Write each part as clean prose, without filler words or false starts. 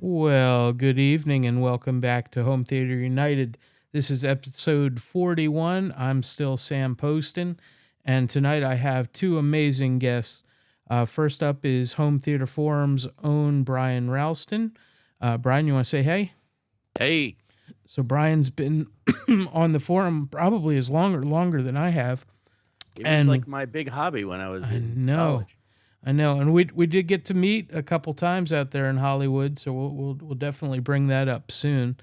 Well, good evening and welcome back to Home Theater United. This is episode 41. I'm still Sam Poston, and tonight I have two amazing guests. First up is Home Theater Forum's own Brian Ralston. Brian, you want to say hey? Hey, So Brian's been on the forum probably as longer than I have, it was and like my big hobby when I was I in know college. I know, and we did get to meet a couple times out there in Hollywood, so we'll definitely bring that up soon.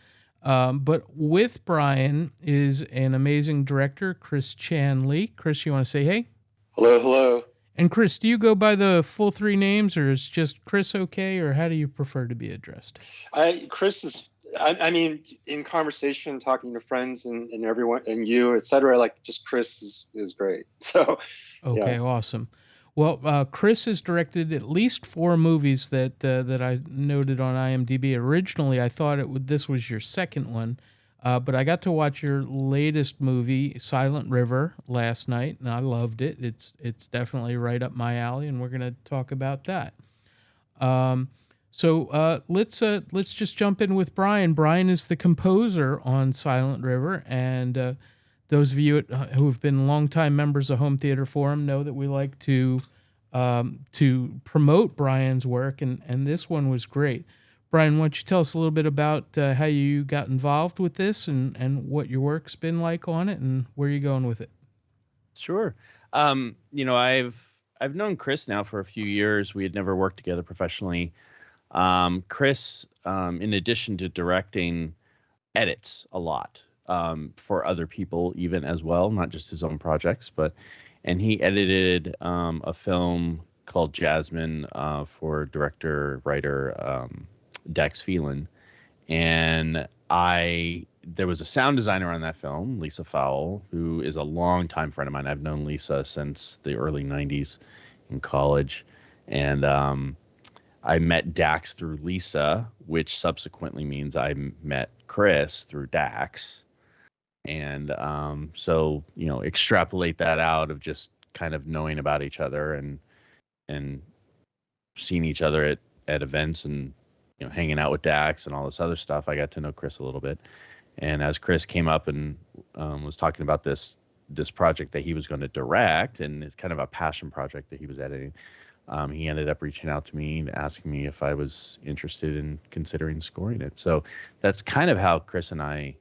But with Brian is an amazing director, Chris Chanley. Chris, you want to say hey? Hello, hello. And Chris, do you go by the full three names, or is just Chris okay, or how do you prefer to be addressed? Chris is. I mean, in conversation, talking to friends and everyone and you, etc. Like just Chris is great. So, yeah. Okay, awesome. Well, Chris has directed at least four movies that I noted on IMDb. Originally, I thought this was your second one, but I got to watch your latest movie, Silent River, last night, and I loved it. It's definitely right up my alley, and we're gonna talk about that. Um, let's just jump in with Brian. Brian is the composer on Silent River, and those of you who have been longtime members of Home Theater Forum know that we like to promote Brian's work, and this one was great. Brian, why don't you tell us a little bit about how you got involved with this and what your work's been like on it and where you're going with it? Sure. I've known Chris now for a few years. We had never worked together professionally. Chris, in addition to directing, edits a lot for other people, even as well, not just his own projects. And he edited a film called Jasmine for director writer Dax Phelan. And there was a sound designer on that film, Lisa Fowle, who is a longtime friend of mine. I've known Lisa since the early 90s in college. And I met Dax through Lisa, which subsequently means I met Chris through Dax. And extrapolate that out of just kind of knowing about each other and seeing each other at events and hanging out with Dax and all this other stuff. I got to know Chris a little bit, and as Chris came up and was talking about this project that he was going to direct, and it's kind of a passion project that he was editing, he ended up reaching out to me and asking me if I was interested in considering scoring it. So that's kind of how Chris and I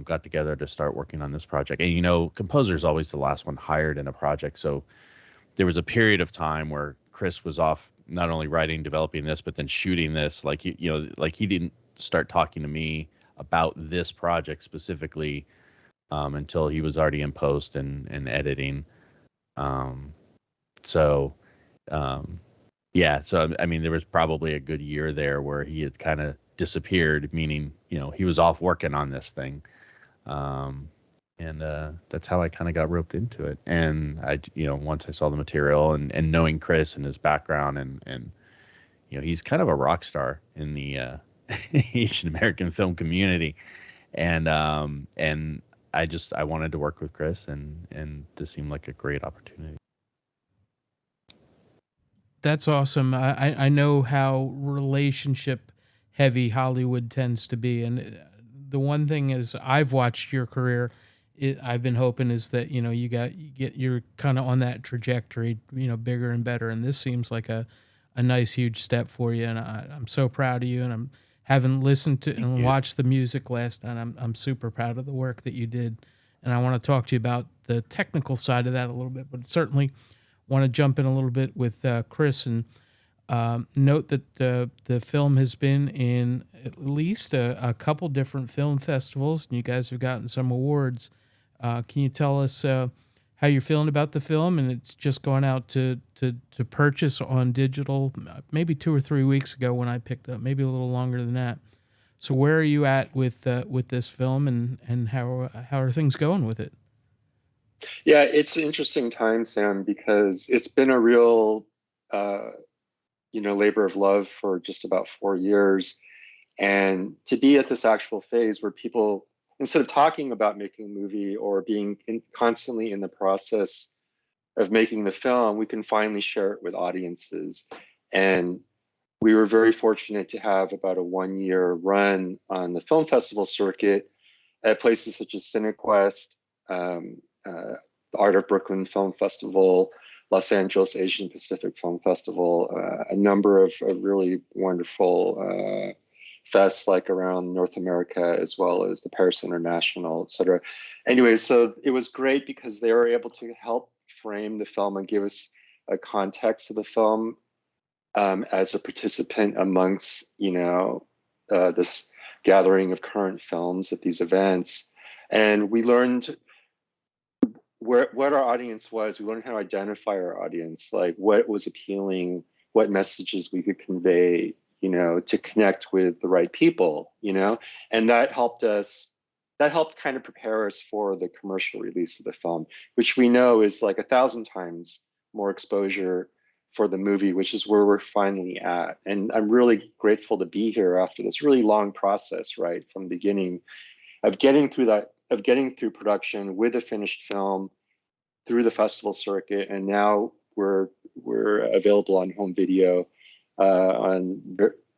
got together to start working on this project. And composer is always the last one hired in a project, so there was a period of time where Chris was off not only writing, developing this, but then shooting this. Like he didn't start talking to me about this project specifically until he was already in post and editing. Um, so yeah, so I mean, there was probably a good year there where he had kind of disappeared, meaning he was off working on this thing. And that's how I kind of got roped into it. And once I saw the material and knowing Chris and his background and he's kind of a rock star in the Asian American film community. And I wanted to work with Chris and this seemed like a great opportunity. That's awesome. I know how relationship heavy Hollywood tends to be, and the one thing is I've watched your career. I've been hoping is that you're kind of on that trajectory, bigger and better. And this seems like a nice huge step for you, and I'm so proud of you. And I'm having listened to Thank and you. watched the music last night. I'm super proud of the work that you did, and I want to talk to you about the technical side of that a little bit, but certainly want to jump in a little bit with Chris and note that the film has been in at least a couple different film festivals, and you guys have gotten some awards. Can you tell us how you're feeling about the film? And it's just gone out to purchase on digital maybe 2 or 3 weeks ago when I picked up, maybe a little longer than that. So where are you at with this film, and how are things going with it? Yeah, it's an interesting time, Sam, because it's been a real, uh, labor of love for just about 4 years. And to be at this actual phase where people, instead of talking about making a movie or being constantly in the process of making the film, we can finally share it with audiences. And we were very fortunate to have about a 1-year run on the film festival circuit at places such as CineQuest, the Art of Brooklyn Film Festival, Los Angeles Asian Pacific Film Festival, a number of really wonderful fests like around North America, as well as the Paris International, et cetera. Anyway, so it was great because they were able to help frame the film and give us a context of the film as a participant amongst, this gathering of current films at these events. And we learned what our audience was. We learned how to identify our audience, like what was appealing, what messages we could convey, to connect with the right people, and that helped kind of prepare us for the commercial release of the film, which we know is like 1,000 times more exposure for the movie, which is where we're finally at. And I'm really grateful to be here after this really long process, right, from the beginning of getting through production with a finished film, through the festival circuit, and now we're available on home video on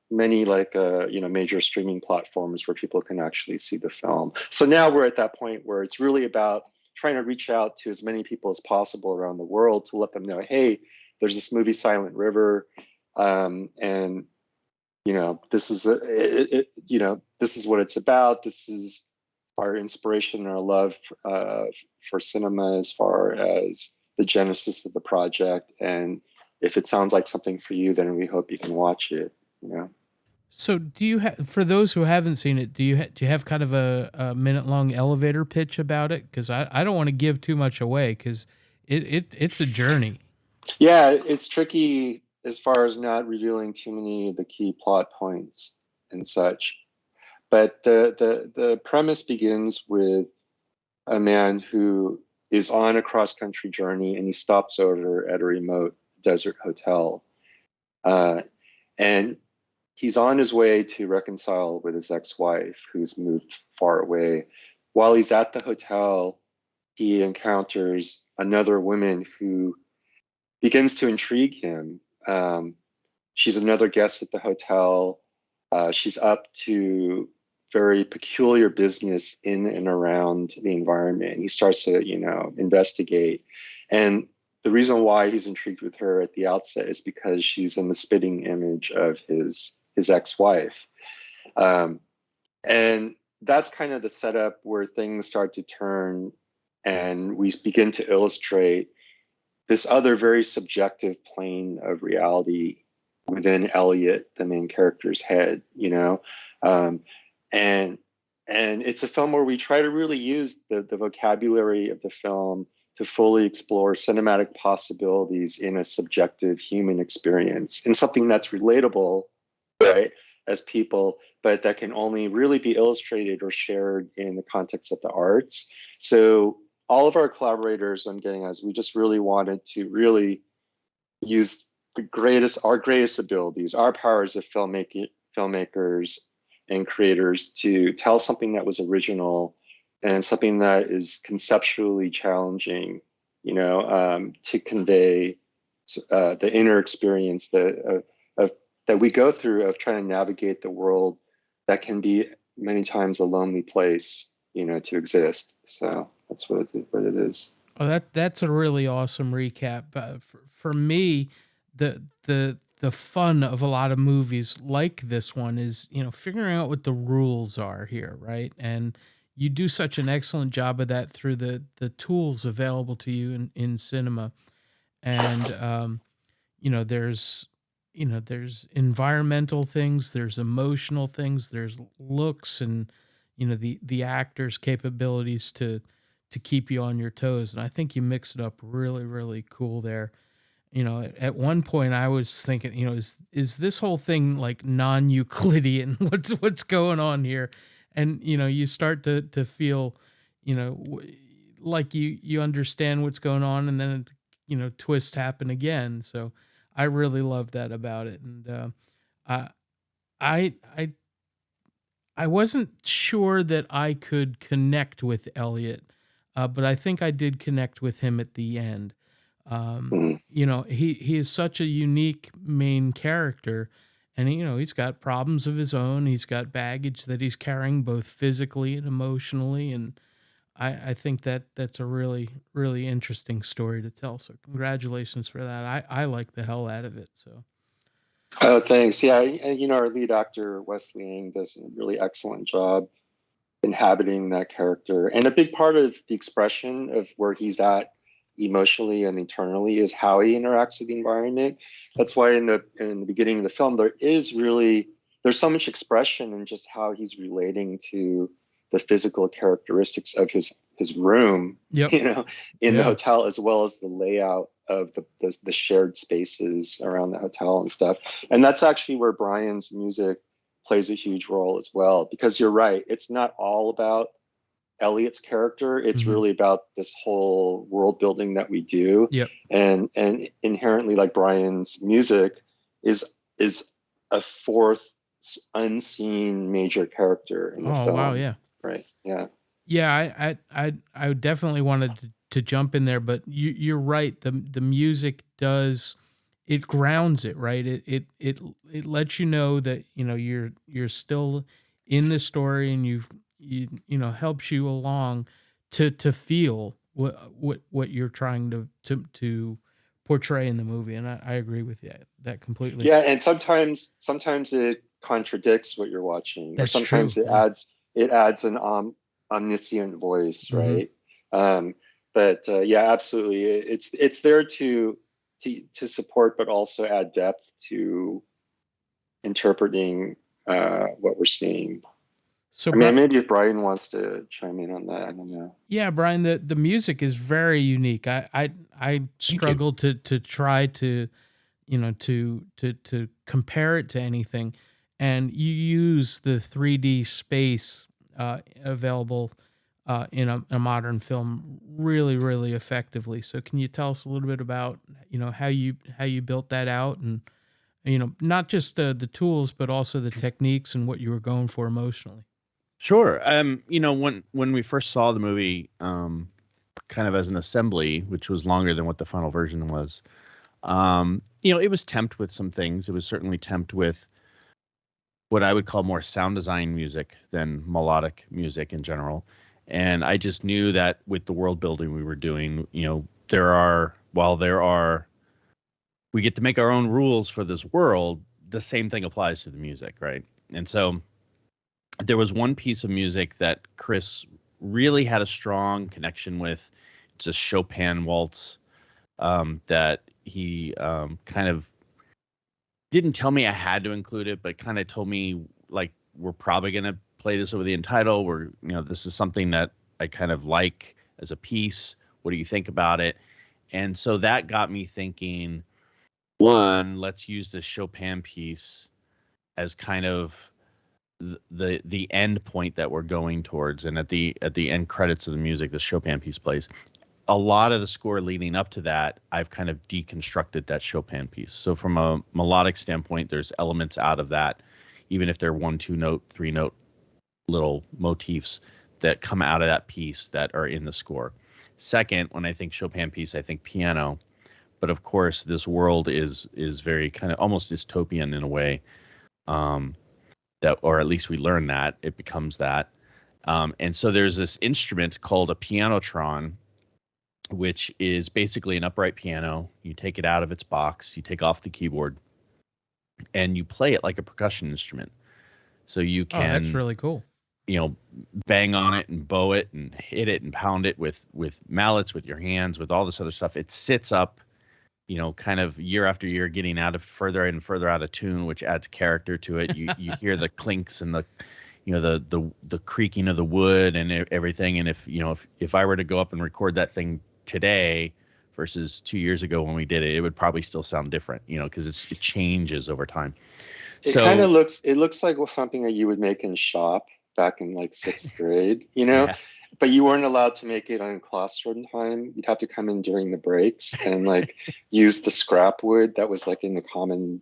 many major streaming platforms where people can actually see the film. So now we're at that point where it's really about trying to reach out to as many people as possible around the world to let them know, hey, there's this movie Silent River, and this is this is what it's about. This is our inspiration and our love for cinema as far as the genesis of the project. And if it sounds like something for you, then we hope you can watch it. So, do you have, for those who haven't seen it, do you have kind of a minute long elevator pitch about it? Because I don't want to give too much away because it's a journey. Yeah, it's tricky as far as not revealing too many of the key plot points and such. But the premise begins with a man who is on a cross-country journey, and he stops over at a remote desert hotel. And he's on his way to reconcile with his ex-wife, who's moved far away. While he's at the hotel, he encounters another woman who begins to intrigue him. She's another guest at the hotel. She's up to very peculiar business in and around the environment. He starts to, investigate. And the reason why he's intrigued with her at the outset is because she's in the spitting image of his ex-wife. And that's kind of the setup where things start to turn, and we begin to illustrate this other very subjective plane of reality within Elliot, the main character's head, and it's a film where we try to really use the vocabulary of the film to fully explore cinematic possibilities in a subjective human experience, in something that's relatable, right, as people, but that can only really be illustrated or shared in the context of the arts. So all of our collaborators on Getting Us, we just really wanted to really use our greatest abilities, our powers of filmmakers and creators to tell something that was original and something that is conceptually challenging, to convey the inner experience that we go through of trying to navigate the world that can be many times a lonely place, to exist. So that's what it is. Oh, that's a really awesome recap. For me, the fun of a lot of movies like this one is, figuring out what the rules are here, right? And you do such an excellent job of that through the tools available to you in cinema. And there's there's environmental things, there's emotional things, there's looks, and the actor's capabilities to keep you on your toes. And I think you mix it up really, really cool there. At one point I was thinking, is this whole thing like non-Euclidean? What's going on here? And you start to feel, like you understand what's going on, and then twists happen again. So I really love that about it. And I I I I wasn't sure that I could connect with Elliot, but I think I did connect with him at the end. Mhm. He is such a unique main character, and he's got problems of his own. He's got baggage that he's carrying both physically and emotionally, and I think that's a really really interesting story to tell. So congratulations for that. I like the hell out of it. So Oh, thanks. Yeah, and our lead actor Wesley Ng does a really excellent job inhabiting that character. And a big part of the expression of where he's at emotionally and internally is how he interacts with the environment. That's why in the beginning of the film there's so much expression in just how he's relating to the physical characteristics of his room, yep, in the yeah. hotel, as well as the layout of the shared spaces around the hotel and stuff. And that's actually where Brian's music plays a huge role as well, because you're right, it's not all about Elliot's character. It's Hmm. really about this whole world building that we do. Yep. And inherently, like, Brian's music is a fourth unseen major character in the Oh wow, film. yeah. Right. Yeah. Yeah, I definitely wanted to jump in there, but you're right. The music does, it grounds it, right? It lets you know that you're still in the story, and helps you along to feel what you're trying to portray in the movie, and I agree with you that completely. Yeah, and sometimes it contradicts what you're watching, or That's true. sometimes it Yeah. adds an omniscient voice, Hmm. right? Um, but yeah, absolutely, it's there to support, but also add depth to interpreting what we're seeing. So, I mean, maybe if Brian wants to chime in on that, I don't know. yeah, Brian, the music is very unique. I Thank you. struggle to try to to compare it to anything, and you use the 3D space available in a modern film really really effectively. So can you tell us a little bit about how you built that out, and not just the tools but also the techniques and what you were going for emotionally? Sure. When we first saw the movie, kind of as an assembly, which was longer than what the final version was, it was temped with some things. It was certainly temped with what I would call more sound design music than melodic music in general. And I just knew that with the world building we were doing, while there are, we get to make our own rules for this world, the same thing applies to the music, right? And so there was one piece of music that Chris really had a strong connection with. It's a Chopin waltz that he kind of didn't tell me I had to include it, but kind of told me, like, we're probably going to play this over the end title. This is something that I kind of like as a piece. What do you think about it? And so that got me thinking, one, let's use this Chopin piece as kind of the end point that we're going towards. And at the end credits of the music, the Chopin piece plays. A lot of the score leading up to that, I've kind of deconstructed that Chopin piece. So from a melodic standpoint, there's elements out of that, even if they're 1, 2 note, 3 note little motifs that come out of that piece that are in the score. Second, when I think Chopin piece, I think piano. But of course, this world is very kind of almost dystopian in a way, that, or at least we learn that it becomes that. And so there's this instrument called a pianotron, which is basically an upright piano. You take it out of its box, you take off the keyboard, and you play it like a percussion instrument. So you Oh, that's can, really cool. bang on it and bow it and hit it and pound it with mallets, with your hands, with all this other stuff. It sits up, kind of year after year, getting out of further and further out of tune, which adds character to it. You hear the clinks and the creaking of the wood and everything. And if I were to go up and record that thing today versus 2 years ago when we did it, it would probably still sound different, because it changes over time. It kind So of looks like something that you would make in shop back in like sixth grade, yeah, but you weren't allowed to make it on classroom time. You'd have to come in during the breaks and like use the scrap wood that was like in the common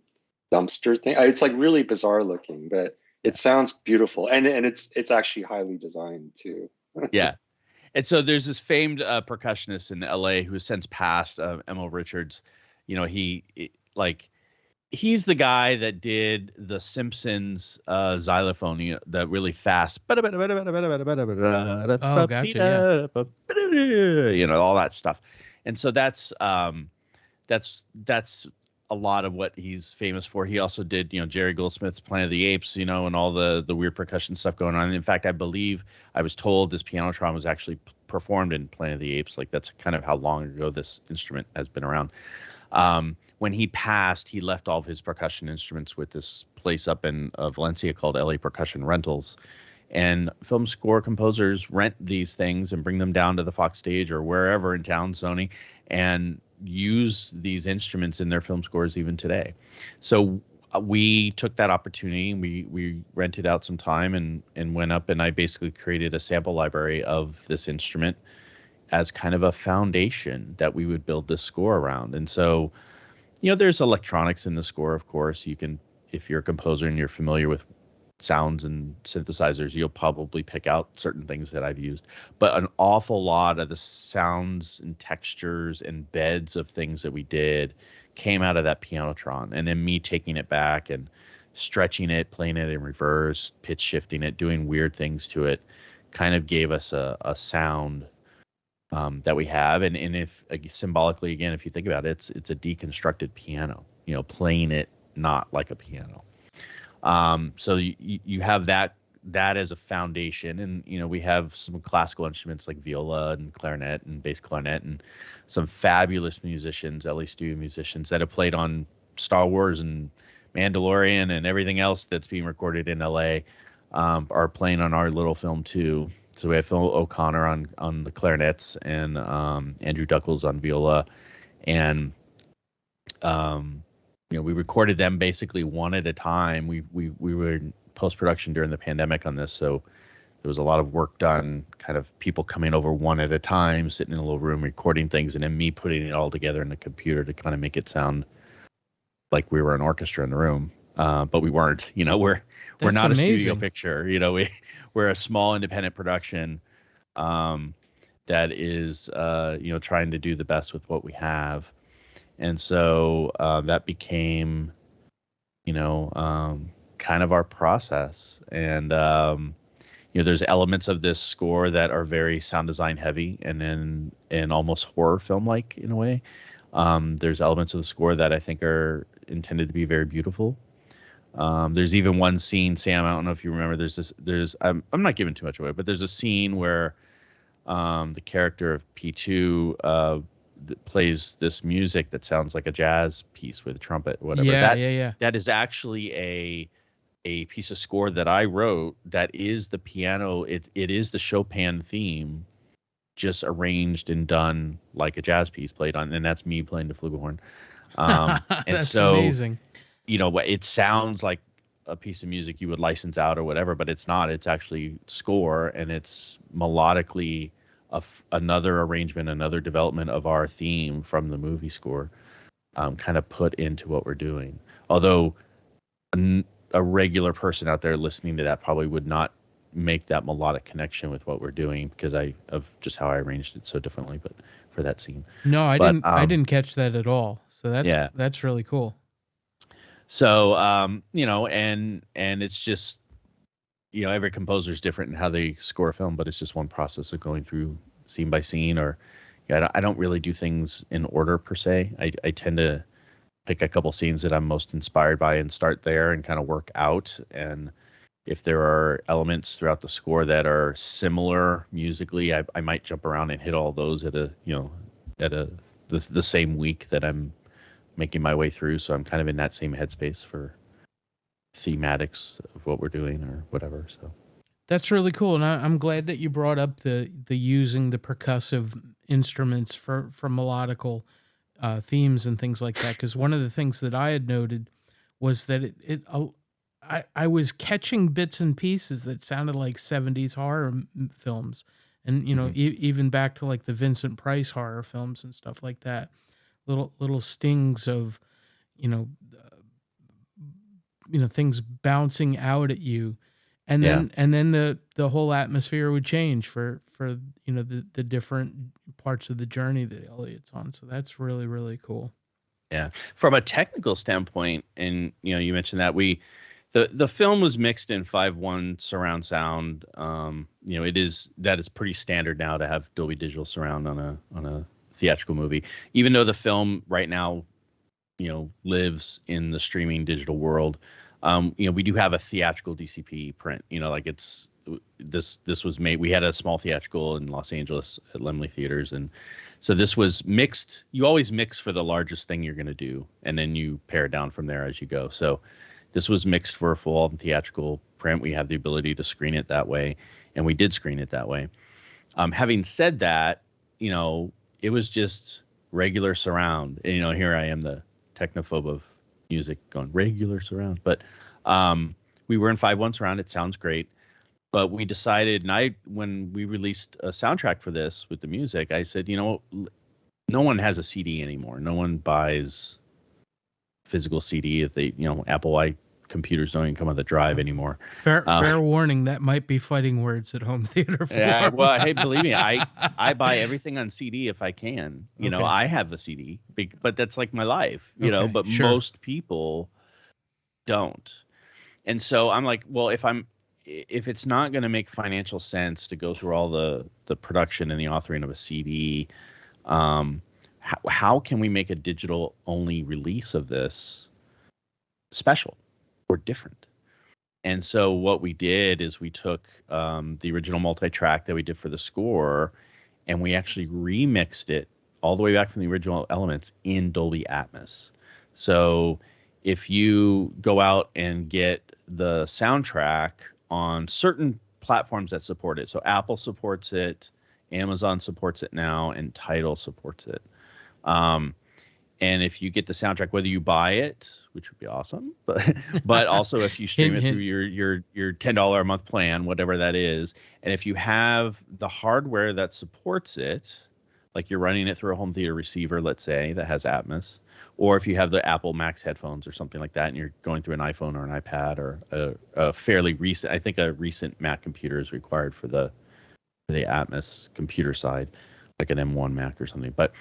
dumpster thing. It's like really bizarre looking, but yeah, it sounds beautiful, and it's actually highly designed too. yeah. And so there's this famed percussionist in LA who has since passed, Emil Richards. He like he's the guy that did the Simpsons xylophone, the really fast, Oh, gotcha. Yeah. all that stuff. And so that's a lot of what he's famous for. He also did, Jerry Goldsmith's Planet of the Apes, and all the weird percussion stuff going on. In fact, I was told this pianotron was actually performed in Planet of the Apes. Like, that's kind of how long ago this instrument has been around. When he passed, he left all of his percussion instruments with this place up in Valencia called LA Percussion Rentals. And film score composers rent these things and bring them down to the Fox stage or wherever in town, Sony, and use these instruments in their film scores even today. So we took that opportunity. We rented out some time and went up, and I basically created a sample library of this instrument as kind of a foundation that we would build this score around. And so, there's electronics in the score, of course. You can, if you're a composer and you're familiar with sounds and synthesizers, you'll probably pick out certain things that I've used. But an awful lot of the sounds and textures and beds of things that we did came out of that pianotron. And then me taking it back and stretching it, playing it in reverse, pitch shifting it, doing weird things to it, kind of gave us a sound that we have. And if symbolically, again, if you think about it, it's a deconstructed piano, playing it not like a piano. So you have that as a foundation, and we have some classical instruments like viola and clarinet and bass clarinet, and some fabulous musicians, LA studio musicians that have played on Star Wars and Mandalorian and everything else that's being recorded in LA, are playing on our little film too. So we have Phil O'Connor on the clarinets and Andrew Duckles on viola, and we recorded them basically one at a time. We were in post-production during the pandemic on this, so there was a lot of work done, kind of people coming over one at a time, sitting in a little room recording things, and then me putting it all together in the computer to kind of make it sound like we were an orchestra in the room. But we weren't. We're That's not amazing. a studio picture. We're a small independent production that is trying to do the best with what we have. And so that became, kind of our process. And, there's elements of this score that are very sound design heavy and almost horror film like in a way. There's elements of the score that I think are intended to be very beautiful. There's even one scene, Sam, I don't know if you remember, I'm not giving too much away, but there's a scene where the character of P2 plays this music that sounds like a jazz piece with a trumpet, whatever. Yeah. That is actually a piece of score that I wrote. That is the piano. It is the Chopin theme, just arranged and done like a jazz piece played on, and that's me playing the flugelhorn. And That's so, amazing. it sounds like a piece of music you would license out or whatever, but it's not. It's actually score, and it's melodically another arrangement, another development of our theme from the movie score, kind of put into what we're doing. Although a regular person out there listening to that probably would not make that melodic connection with what we're doing because of just how I arranged it so differently. But for that scene, no, I didn't catch that at all. So that's really cool. So and it's just every composer is different in how they score a film, but it's just one process of going through scene by scene. Or I don't really do things in order per se. I tend to pick a couple scenes that I'm most inspired by and start there and kind of work out. And if there are elements throughout the score that are similar musically, I might jump around and hit all those at the same week that I'm making my way through. So I'm kind of in that same headspace for thematics of what we're doing or whatever. So that's really cool, and I'm glad that you brought up the using the percussive instruments for melodical themes and things like that. Because one of the things that I had noted was that I was catching bits and pieces that sounded like 70s horror films, and even back to like the Vincent Price horror films and stuff like that. Little stings of things bouncing out at you, and then the whole atmosphere would change for the different parts of the journey that Elliot's on. So that's really, really cool. Yeah. From a technical standpoint, and you mentioned that the film was mixed in 5.1 surround sound. That is pretty standard now to have Dolby Digital surround on a theatrical movie. Even though the film right now, lives in the streaming digital world, we do have a theatrical DCP print. This was made. We had a small theatrical in Los Angeles at Laemmle Theaters, and so this was mixed. You always mix for the largest thing you're going to do, and then you pare down from there as you go. So this was mixed for a full theatrical print. We have the ability to screen it that way, and we did screen it that way. Having said that, it was just regular surround. And, here I am, the technophobe of music, going regular surround. But we were in 5.1 surround. It sounds great. But we decided, and when we released a soundtrack for this with the music, I said, no one has a CD anymore. No one buys physical CD. If they, Apple computers don't even come with a drive anymore. Fair warning, that might be fighting words at home theater form. Yeah, well, hey, believe me, I buy everything on CD if I can. Okay. I have a CD, but that's like my life, Okay, but sure. most people don't. And so I'm like, well, if it's not going to make financial sense to go through all the production and the authoring of a CD, how can we make a digital only release of this special or different? And so what we did is we took the original multi-track that we did for the score, and we actually remixed it all the way back from the original elements in Dolby Atmos. So if you go out and get the soundtrack on certain platforms that support it, so Apple supports it, Amazon supports it now, and Tidal supports it. And if you get the soundtrack, whether you buy it, which would be awesome, but also if you stream it through your $10 a month plan, whatever that is, and if you have the hardware that supports it, like you're running it through a home theater receiver, let's say, that has Atmos, or if you have the Apple Max headphones or something like that, and you're going through an iPhone or an iPad or a fairly recent, I think a recent Mac computer is required for the Atmos computer side, like an M1 Mac or something. But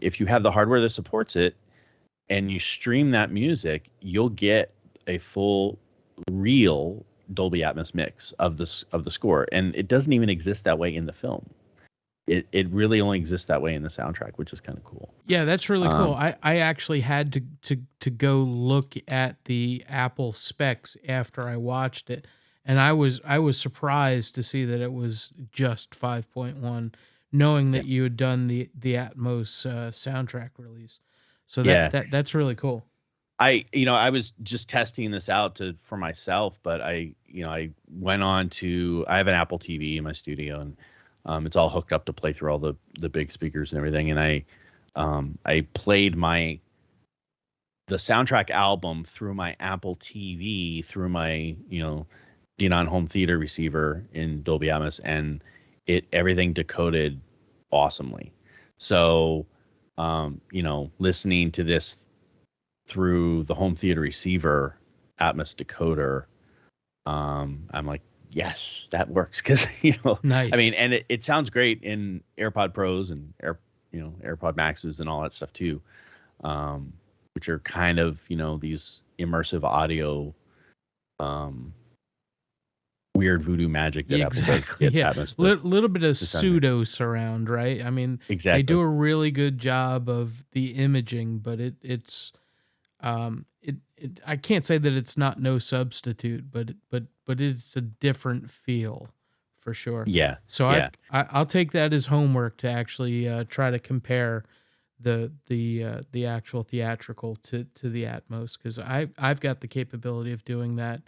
if you have the hardware that supports it and you stream that music, you'll get a full, real Dolby Atmos mix of the score, and it doesn't even exist that way in the film. It really only exists that way in the soundtrack, which is kind of cool. Yeah, that's really cool. I actually had to go look at the Apple specs after I watched it, and I was surprised to see that it was just 5.1, knowing that you had done the Atmos soundtrack release. So that's really cool. I was just testing this out for myself, but I went on to, I have an Apple TV in my studio, and it's all hooked up to play through all the big speakers and everything. And I played the soundtrack album through my Apple TV, through my, Denon home theater receiver in Dolby Atmos, and everything decoded awesomely. So, listening to this through the home theater receiver Atmos decoder, I'm like, yes, that works, because Nice. I mean, and it sounds great in AirPod Pros and AirPod Maxes and all that stuff too, which are kind of these immersive audio, weird voodoo magic that exactly. Apple does. Yeah, little bit of pseudo surround, right? I mean, exactly. They do a really good job of the imaging, but it's I can't say that it's not no substitute, but it's a different feel for sure. Yeah. So yeah. I'll take that as homework to actually try to compare the actual theatrical to the Atmos, because I've got the capability of doing that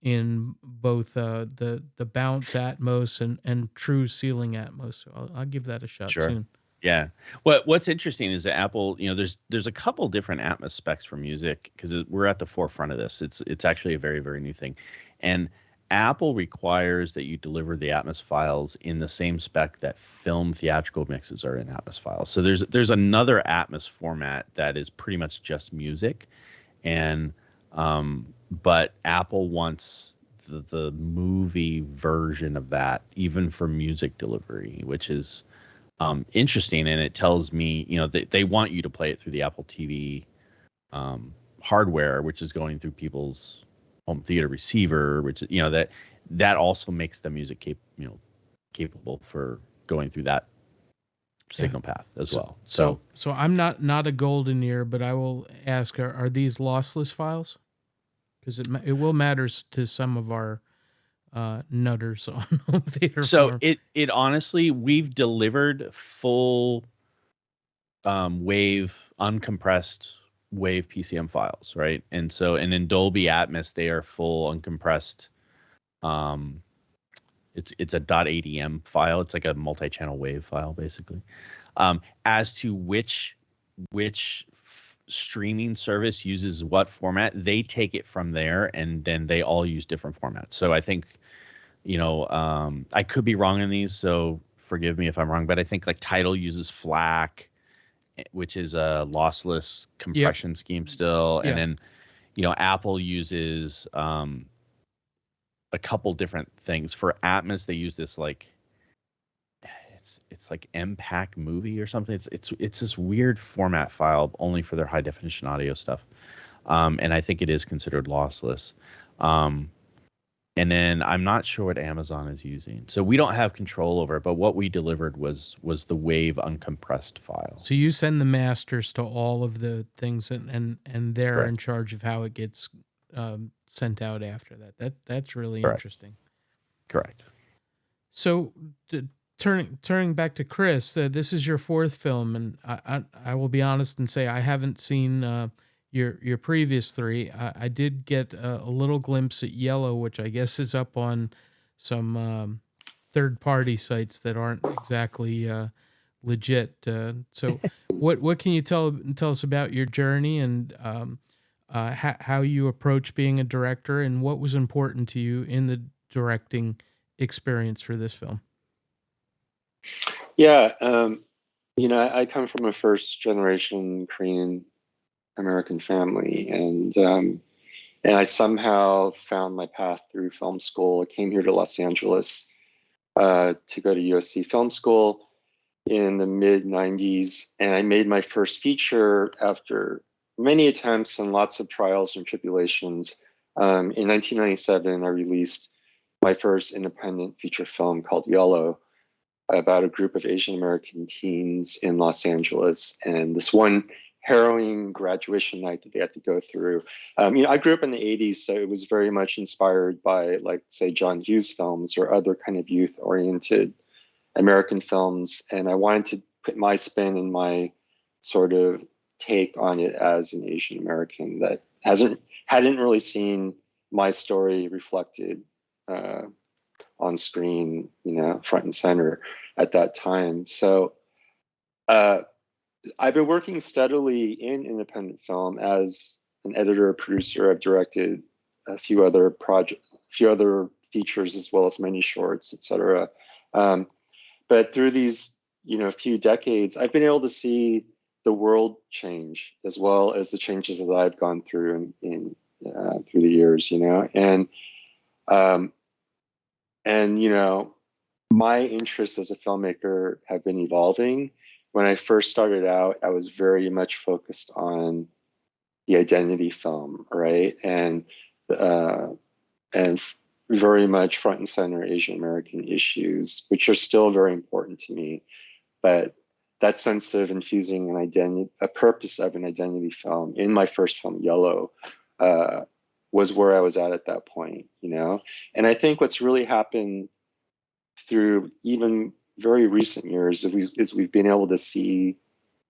in both the bounce Atmos and true ceiling Atmos. So I'll give that a shot soon. Yeah. What's interesting is that Apple, there's a couple different Atmos specs for music, because we're at the forefront of this. It's actually a very, very new thing. And Apple requires that you deliver the Atmos files in the same spec that film theatrical mixes are in Atmos files. So there's another Atmos format that is pretty much just music. And but Apple wants the movie version of that, even for music delivery, which is interesting, and it tells me, they want you to play it through the Apple TV hardware, which is going through people's home theater receiver, which that also makes the music capable for going through that signal path as well. So I'm not a golden ear, but I will ask: Are these lossless files? Because it will matters to some of our nutters on home theater. So it honestly, we've delivered full wave, uncompressed wave PCM files, right? And in Dolby Atmos, they are full uncompressed. It's a .adm file. It's like a multi-channel wave file, basically. As to which streaming service uses what format, they take it from there, and then they all use different formats. So I think, I could be wrong in these, so forgive me if I'm wrong, but I think like Tidal uses FLAC, which is a lossless compression scheme still. Yeah. And then, Apple uses a couple different things. For Atmos, they use this like, it's like MPAC movie or something. It's this weird format file only for their high definition audio stuff. And I think it is considered lossless. And then I'm not sure what Amazon is using. So we don't have control over it, but what we delivered was the wave uncompressed file. So you send the masters to all of the things, and they're Correct. in charge of how it gets sent out after that. That's really Correct. interesting. Correct. So turning back to Chris, this is your fourth film, and I will be honest and say I haven't seen your previous three. I did get a little glimpse at Yellow, which I guess is up on some third-party sites that aren't exactly legit. So what can you tell us about your journey and how you approach being a director, and what was important to you in the directing experience for this film? Yeah, I come from a first generation Korean American family, and I somehow found my path through film school. I came here to Los Angeles to go to USC Film School in the mid 90s, and I made my first feature after many attempts and lots of trials and tribulations. In 1997, I released my first independent feature film called Yellow, about a group of Asian American teens in Los Angeles, and this one harrowing graduation night that they had to go through. I grew up in the 80s, so it was very much inspired by, like, say, John Hughes films or other kind of youth-oriented American films, and I wanted to put my spin and my sort of take on it as an Asian American that hadn't really seen my story reflected on screen, front and center at that time. So I've been working steadily in independent film as an editor, producer. I've directed a few other features, as well as many shorts, etc. But through these, few decades, I've been able to see the world change, as well as the changes that I've gone through in through the years, and my interests as a filmmaker have been evolving. When I first started out, I was very much focused on the identity film, right? And very much front and center Asian American issues, which are still very important to me. But that sense of infusing an identity, a purpose of an identity film in my first film, Yellow, was where I was at that point, And I think what's really happened through even very recent years is we've been able to see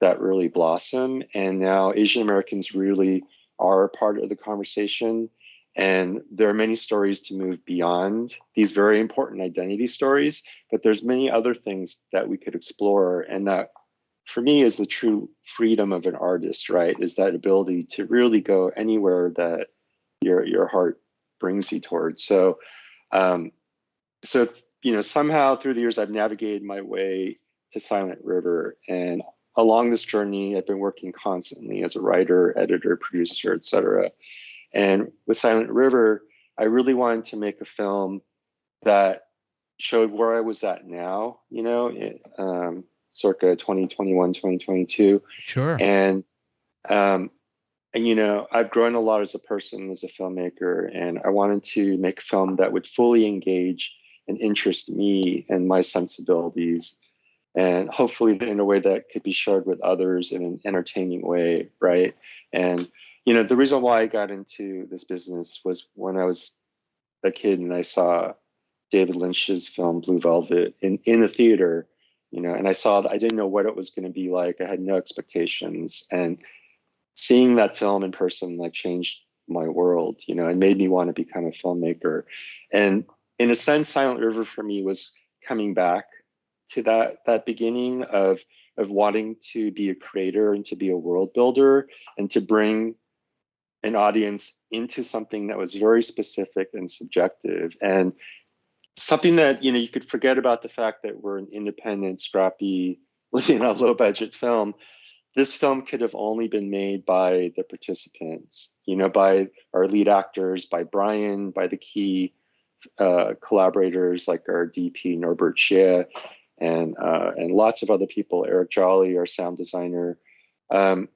that really blossom. And now Asian Americans really are a part of the conversation. And there are many stories to move beyond these very important identity stories, but there's many other things that we could explore. And that, for me, is the true freedom of an artist, right? Is that ability to really go anywhere that your heart brings you towards. So, somehow through the years, I've navigated my way to Silent River. And along this journey, I've been working constantly as a writer, editor, producer, etc. And with Silent River, I really wanted to make a film that showed where I was at now, circa 2021, 2022. Sure. And I've grown a lot as a person, as a filmmaker, and I wanted to make a film that would fully engage and interest me and my sensibilities, and hopefully in a way that could be shared with others in an entertaining way, right? And the reason why I got into this business was when I was a kid and I saw David Lynch's film Blue Velvet in the theater, and I saw that I didn't know what it was going to be like. I had no expectations, and seeing that film in person like changed my world, and made me want to become a filmmaker. And in a sense, Silent River for me was coming back to that beginning of wanting to be a creator and to be a world builder and to bring an audience into something that was very specific and subjective, and something that you could forget about the fact that we're an independent, scrappy, low budget film. This film could have only been made by the participants, by our lead actors, by Brian, by the key collaborators like our DP Norbert Shea, and lots of other people, Eric Jolly, our sound designer. No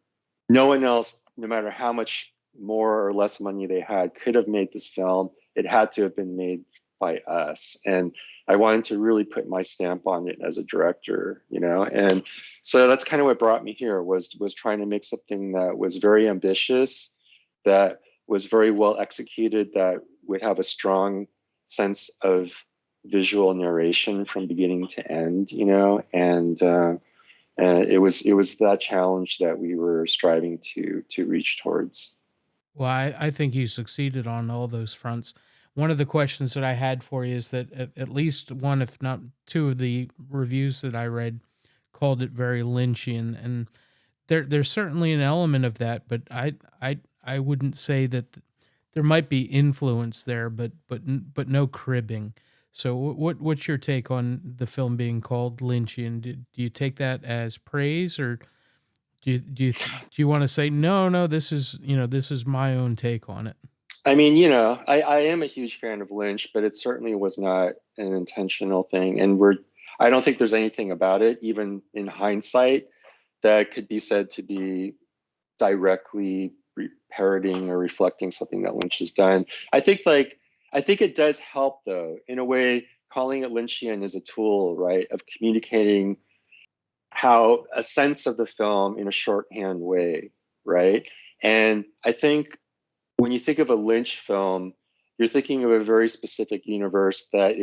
one else, no matter how much more or less money they had, could have made this film. It had to have been made by us. And I wanted to really put my stamp on it as a director, and so that's kind of what brought me here was trying to make something that was very ambitious, that was very well executed, that would have a strong sense of visual narration from beginning to end, and it was that challenge that we were striving to reach towards. Well, I think you succeeded on all those fronts. One of the questions that I had for you is that at least one, if not two, of the reviews that I read called it very Lynchian, and there's certainly an element of that, but I wouldn't say that there might be influence there, but no cribbing. So what's your take on the film being called Lynchian? Do you take that as praise, or do you want to say no, this is my own take on it? I mean, I am a huge fan of Lynch, but it certainly was not an intentional thing. And I don't think there's anything about it, even in hindsight, that could be said to be directly parroting or reflecting something that Lynch has done. I think it does help, though, in a way. Calling it Lynchian is a tool, right, of communicating how a sense of the film in a shorthand way, right? And I think when you think of a Lynch film, you're thinking of a very specific universe that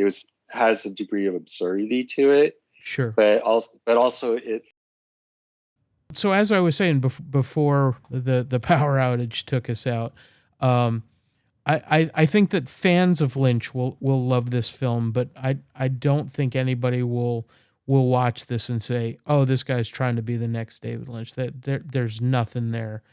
has a degree of absurdity to it, Sure. but also it. So as I was saying before the power outage took us out, um, I think that fans of Lynch will love this film, but I don't think anybody will watch this and say, "Oh, this guy's trying to be the next David Lynch." There's nothing there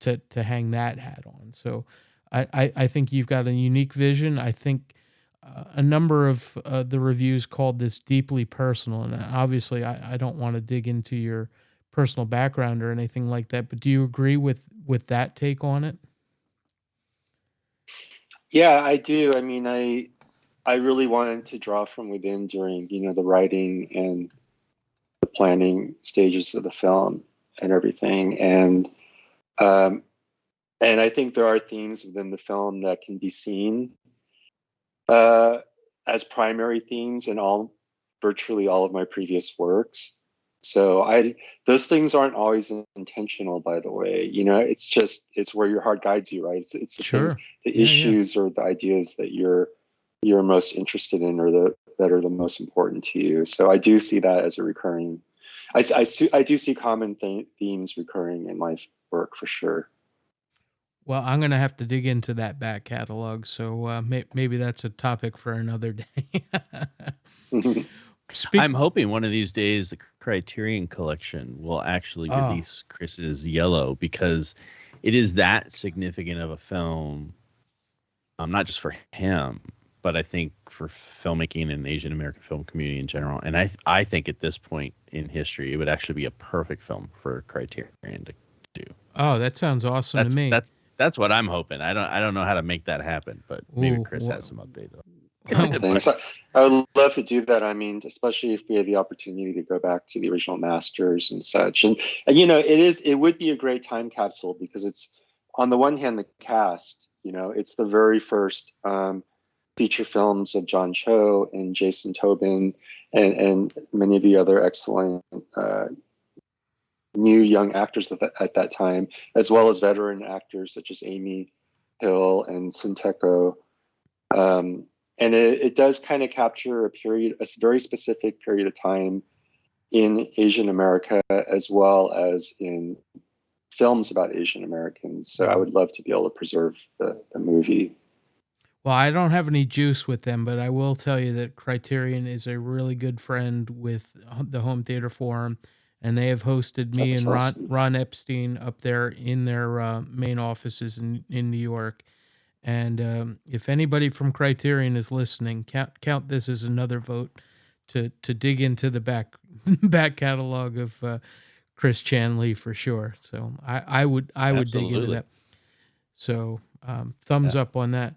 to hang that hat on. So I think you've got a unique vision. I think a number of the reviews called this deeply personal, and obviously I don't want to dig into your personal background or anything like that, but do you agree with that take on it? Yeah, I do. I mean, I really wanted to draw from within during the writing and the planning stages of the film and everything, um, and I think there are themes within the film that can be seen uh, as primary themes in virtually all of my previous works. So those things aren't always intentional, by the way. It's where your heart guides you, right? It's the things, Sure. the Yeah, yeah. issues or the ideas that you're most interested in, or that are the most important to you. So I do see that as a recurring. I do see common themes recurring in my work for sure. Well, I'm gonna have to dig into that back catalog, so maybe that's a topic for another day. Speak. I'm hoping one of these days the Criterion Collection will actually Oh, release Chris's Yellow, because it is that significant of a film, not just for him, but I think for filmmaking and Asian American film community in general. And I think at this point in history, it would actually be a perfect film for Criterion to do. oh, that sounds awesome to That's me. that's that's what I'm hoping. I don't know how to make that happen, but maybe Ooh, Chris has some update on. things. I would love to do that. I mean, especially if we had the opportunity to go back to the original masters and such. And it would be a great time capsule because it's, on the one hand, the cast. It's the very first feature films of John Cho and Jason Tobin and many of the other excellent new young actors at that time, as well as veteran actors such as Amy Hill and Sunteko. And it does kind of capture a very specific period of time in Asian America, as well as in films about Asian Americans. So I would love to be able to preserve the movie. Well, I don't have any juice with them, but I will tell you that Criterion is a really good friend with the Home Theater Forum, and they have hosted me That's and awesome. Ron Epstein up there in their main offices in New York. And if anybody from Criterion is listening, count this as another vote to dig into the back catalog of Chris Chan-Lee for sure. So I would dig into Absolutely. that. So thumbs up on that.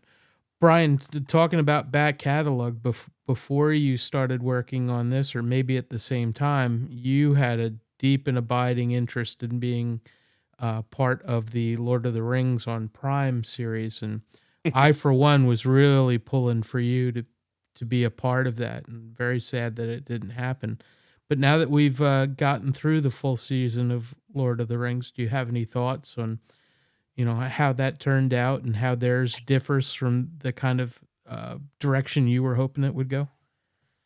Brian, talking about back catalog, before you started working on this, or maybe at the same time, you had a deep and abiding interest in being part of the Lord of the Rings on Prime series, and I, for one, was really pulling for you to be a part of that, and very sad that it didn't happen. But now that we've gotten through the full season of Lord of the Rings, do you have any thoughts on how that turned out and how theirs differs from the kind of direction you were hoping it would go?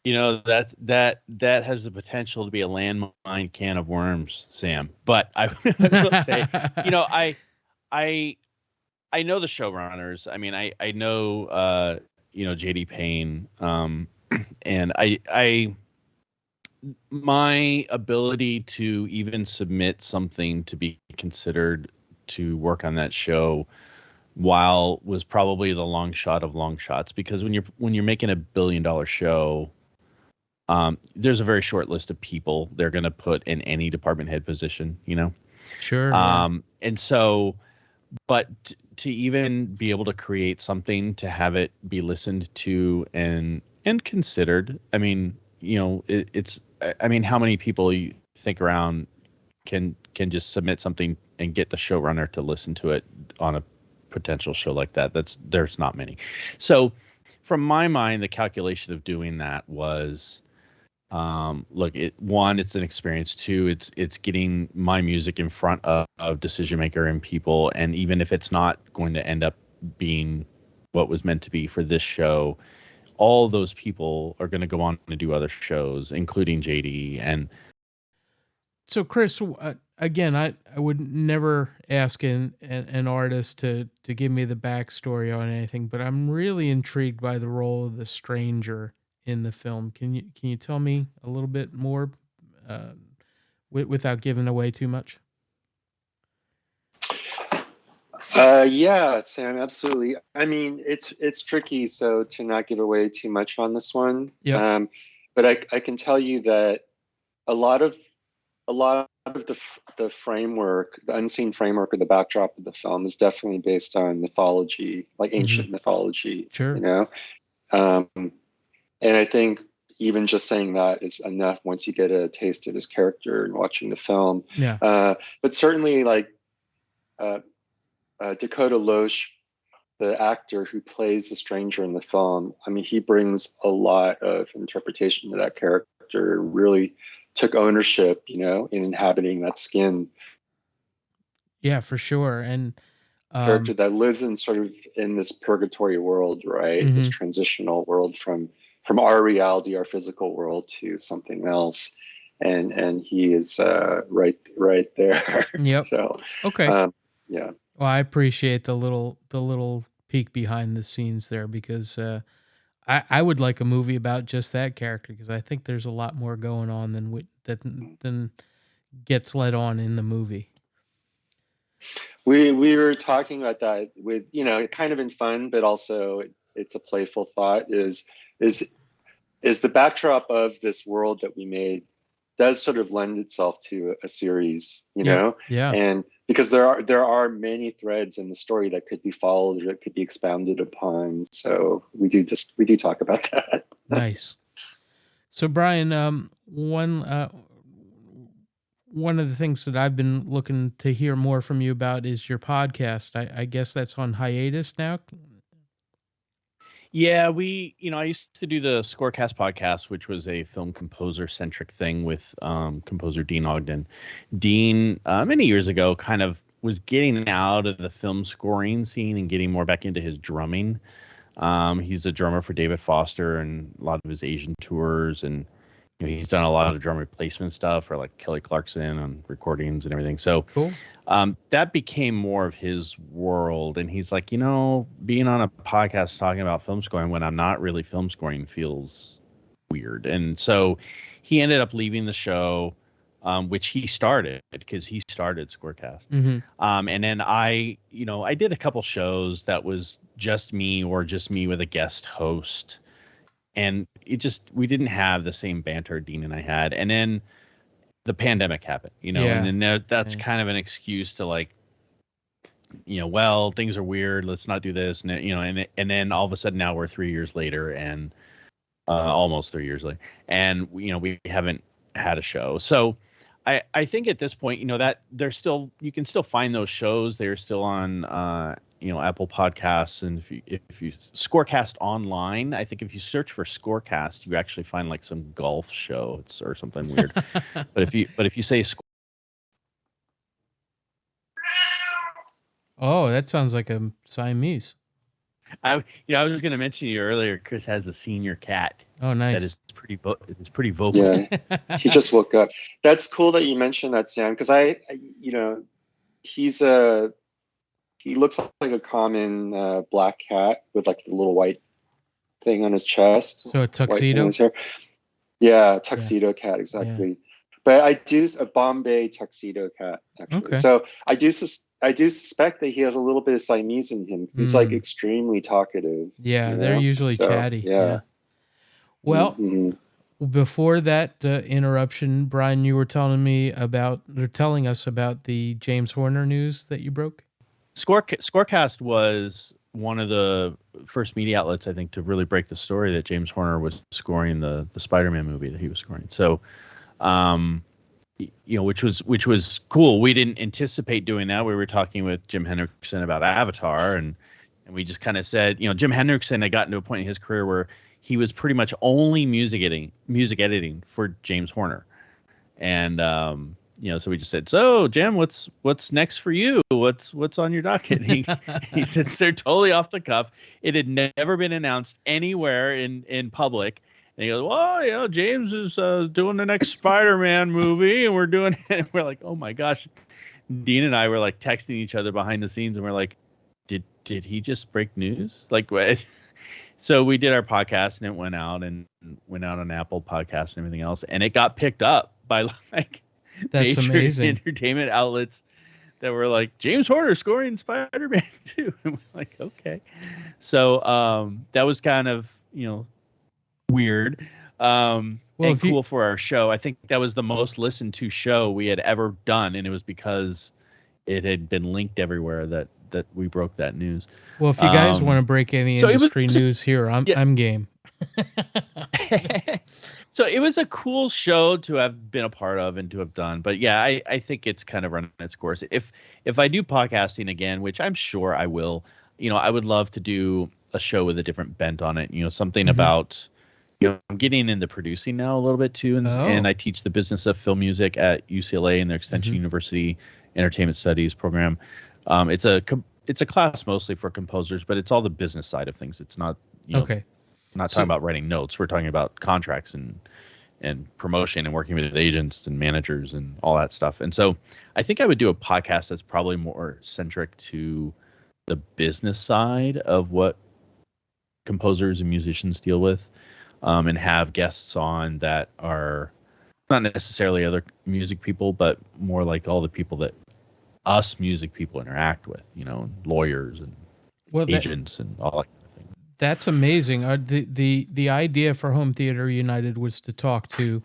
That has the potential to be a landmine can of worms, Sam. But I will say, I know the showrunners. I mean, I know JD Payne, and I my ability to even submit something to be considered to work on that show was probably the long shot of long shots, because when you're making $1 billion show, there's a very short list of people they're going to put in any department head position, Sure. Yeah. And so, but to even be able to create something, to have it be listened to and considered, I mean, I mean, how many people you think around can just submit something and get the showrunner to listen to it on a potential show like that? There's not many. So from my mind, the calculation of doing that was, look, it's an experience. Two, it's getting my music in front of decision maker and people. And even if it's not going to end up being what was meant to be for this show, all those people are going to go on to do other shows, including JD. And so, Chris, again, I would never ask an artist to give me the backstory on anything, but I'm really intrigued by the role of the stranger in the film. Can you tell me a little bit more uh, without giving away too much? Yeah, Sam, absolutely. I mean, it's tricky, so to not give away too much on this one. Yep. But I can tell you that a lot of the framework, the unseen framework, or the backdrop of the film is definitely based on mythology, like Mm-hmm. ancient mythology. Sure. And I think even just saying that is enough once you get a taste of his character and watching the film. Yeah. But certainly, like Dakota Loesch, the actor who plays the stranger in the film, I mean, he brings a lot of interpretation to that character. Really took ownership, in inhabiting that skin. Yeah, for sure. And Character that lives in sort of in this purgatory world, right? mm-hmm. This transitional world from our reality, our physical world, to something else. And he is right there. Yep. So Okay. yeah. Well, I appreciate the little peek behind the scenes there, because I would like a movie about just that character, because I think there's a lot more going on than gets let on in the movie. We were talking about that with, kind of in fun, but also it's a playful thought, is the backdrop of this world that we made does sort of lend itself to a series, Yep. Yeah. and because there are many threads in the story that could be followed or that could be expounded upon. So we do talk about that. Nice. So Brian, one of the things that I've been looking to hear more from you about is your podcast. I guess that's on hiatus now. Yeah, I used to do the Scorecast podcast, which was a film composer centric thing with composer Dean Ogden. Dean, many years ago, kind of was getting out of the film scoring scene and getting more back into his drumming. He's a drummer for David Foster and a lot of his Asian tours, and he's done a lot of drum replacement stuff for like Kelly Clarkson on recordings and everything. So Cool. that became more of his world. And he's like, being on a podcast talking about film scoring when I'm not really film scoring feels weird. And so he ended up leaving the show, which he started because he started Scorecast. Mm-hmm. And then I did a couple shows that was just me or just me with a guest host. And we didn't have the same banter Dean and I had. And then the pandemic happened, and then that's kind of an excuse to like, well, things are weird. Let's not do this. And, and then all of a sudden now we're 3 years later and almost 3 years later. And, we haven't had a show. So I think at this point, that you can still find those shows. They're still on, Apple Podcasts, and if you Scorecast online, I think if you search for Scorecast, you actually find like some golf show or something weird. but if you say Oh, that sounds like a Siamese. I was going to mention you earlier. Chris has a senior cat. Oh, nice. That is pretty vocal. Yeah, he just woke up. That's cool that you mentioned that, Sam, because he looks like a common black cat with like the little white thing on his chest. So a tuxedo? His hair. Yeah, tuxedo cat, exactly. Yeah. But I do a Bombay tuxedo cat, actually. Okay. So I do suspect that he has a little bit of Siamese in him because he's like extremely talkative. Yeah, they're usually chatty. Yeah. Well, before that interruption, Brian, you were telling us about the James Horner news that you broke. Scorecast was one of the first media outlets, I think, to really break the story that James Horner was scoring the Spider-Man movie that he was scoring. So, which was cool. We didn't anticipate doing that. We were talking with Jim Henriksen about Avatar, and we just kind of said, Jim Henriksen had gotten to a point in his career where he was pretty much only music editing for James Horner, and so we just said, so Jim, what's next for you? What's on your docket? He said, they're totally off the cuff. It had never been announced anywhere in public. And he goes, well, James is doing the next Spider-Man movie, and we're doing it. And we're like, oh my gosh. Dean and I were like texting each other behind the scenes, and we're like, did he just break news? Like what? So we did our podcast, and it went out on Apple Podcasts and everything else, and it got picked up by like that's major amazing entertainment outlets that were like, James Horner scoring Spider-Man 2. And we're like, okay. So that was kind of, weird and cool for our show. I think that was the most listened to show we had ever done, and it was because it had been linked everywhere that we broke that news. Well, if you guys want to break any industry news here, I'm game. So it was a cool show to have been a part of and to have done. But yeah, I think it's kind of running its course. If I do podcasting again, which I'm sure I will, I would love to do a show with a different bent on it. Something about, I'm getting into producing now a little bit too. And I teach the business of film music at UCLA in their Extension University Entertainment Studies program. It's a class mostly for composers, but it's all the business side of things. It's not, not talking about writing notes. We're talking about contracts and promotion and working with agents and managers and all that stuff. And so I think I would do a podcast that's probably more centric to the business side of what composers and musicians deal with, and have guests on that are not necessarily other music people, but more like all the people that us music people interact with, lawyers and agents and all that. That's amazing. The idea for Home Theater United was to talk to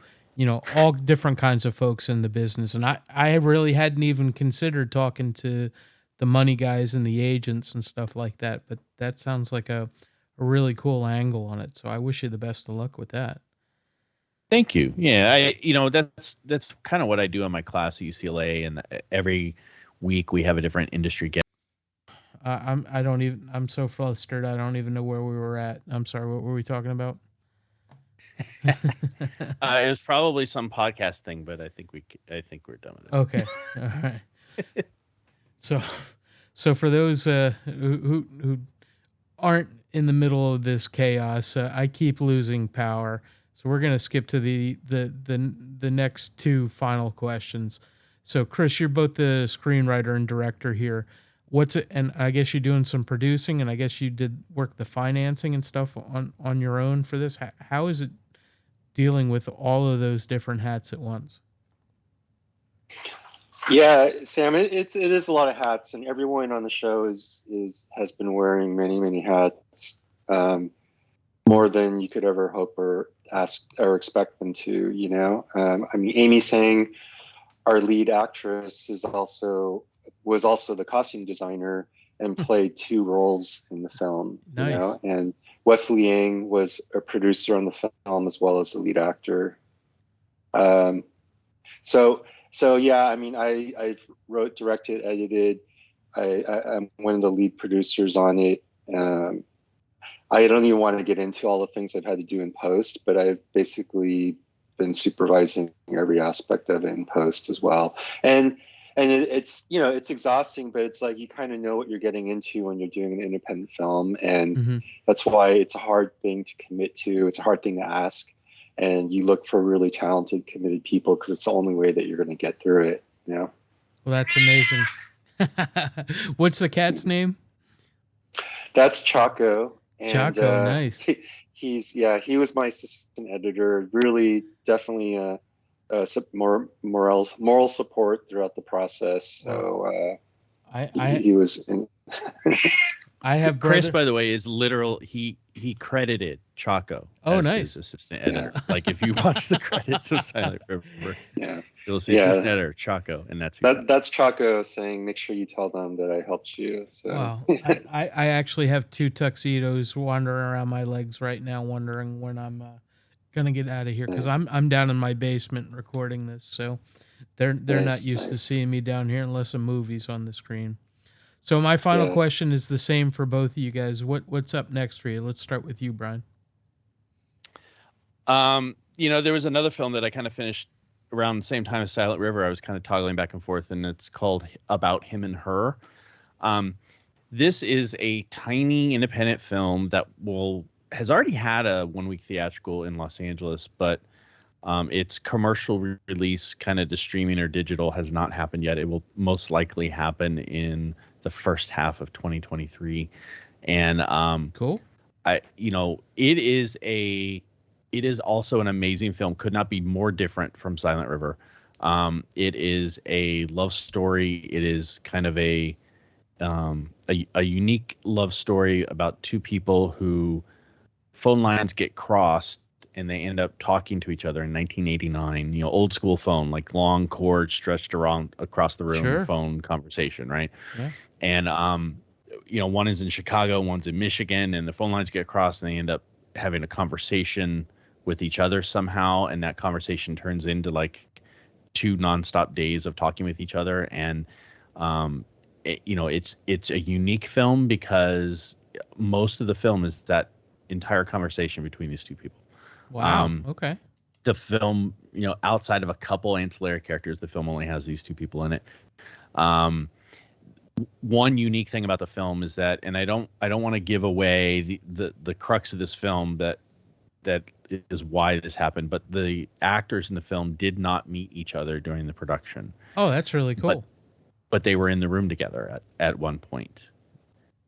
all different kinds of folks in the business. And I really hadn't even considered talking to the money guys and the agents and stuff like that. But that sounds like a really cool angle on it. So I wish you the best of luck with that. Thank you. Yeah, that's kind of what I do in my class at UCLA, and every week we have a different industry guest. I'm so flustered. I don't even know where we were at. I'm sorry. What were we talking about? It was probably some podcast thing, but I think we're done with it. Okay. All right. So for those who aren't in the middle of this chaos, I keep losing power. So we're gonna skip to the next two final questions. So Chris, you're both the screenwriter and director here. What's it? And I guess you're doing some producing, and I guess you did work the financing and stuff on your own for this. How is it dealing with all of those different hats at once? Yeah, Sam, it is a lot of hats, and everyone on the show has been wearing many hats, more than you could ever hope or ask or expect them to. I mean, Amy Sang, our lead actress, was also the costume designer and played two roles in the film. Nice. And Wesley Yang was a producer on the film as well as the lead actor. So yeah, I mean, I wrote, directed, edited. I'm one of the lead producers on it. I don't even want to get into all the things I've had to do in post, but I've basically been supervising every aspect of it in post as well. And it's it's exhausting, but it's like you kind of know what you're getting into when you're doing an independent film, and that's why it's a hard thing to commit to. It's a hard thing to ask. And you look for really talented, committed people because it's the only way that you're going to get through it. Well, that's amazing. What's the cat's name? That's Chaco. And, Chaco, nice. He was my assistant editor. Really, definitely moral support throughout the process. So he was in. I have Chris, by the way, is literal. He credited Chaco. Oh, as nice. His assistant editor. Yeah. Like if you watch the credits of Silent River, you'll see assistant editor Chaco, and that's Chaco saying, "Make sure you tell them that I helped you." So wow, I actually have two tuxedos wandering around my legs right now, wondering when I'm gonna get out of here because I'm down in my basement recording this, so they're not used to seeing me down here unless a movie's on the screen. So my final question is the same for both of you guys. What's up next for you? Let's start with you, Brian. There was another film that I kind of finished around the same time as Silent River. I was kind of toggling back and forth, and it's called About Him and Her. This is a tiny independent film that has already had a 1-week theatrical in Los Angeles, but its commercial release kind of to streaming or digital has not happened yet. It will most likely happen in the first half of 2023. And cool. It is also an amazing film. Could not be more different from Silent River. It is a love story. It is kind of a unique love story about two people who phone lines get crossed and they end up talking to each other in 1989. Old school phone, like long cord stretched around across the room, phone conversation, right? Yeah. And one is in Chicago, one's in Michigan, and the phone lines get crossed, and they end up having a conversation with each other somehow, and that conversation turns into like 2 nonstop days of talking with each other. And it's a unique film because most of the film is that entire conversation between these two people. Wow. Okay. The film, outside of a couple ancillary characters, the film only has these two people in it. One unique thing about the film is that, and I don't want to give away the crux of this film, that is why this happened, but the actors in the film did not meet each other during the production. Oh, that's really cool. But they were in the room together at one point,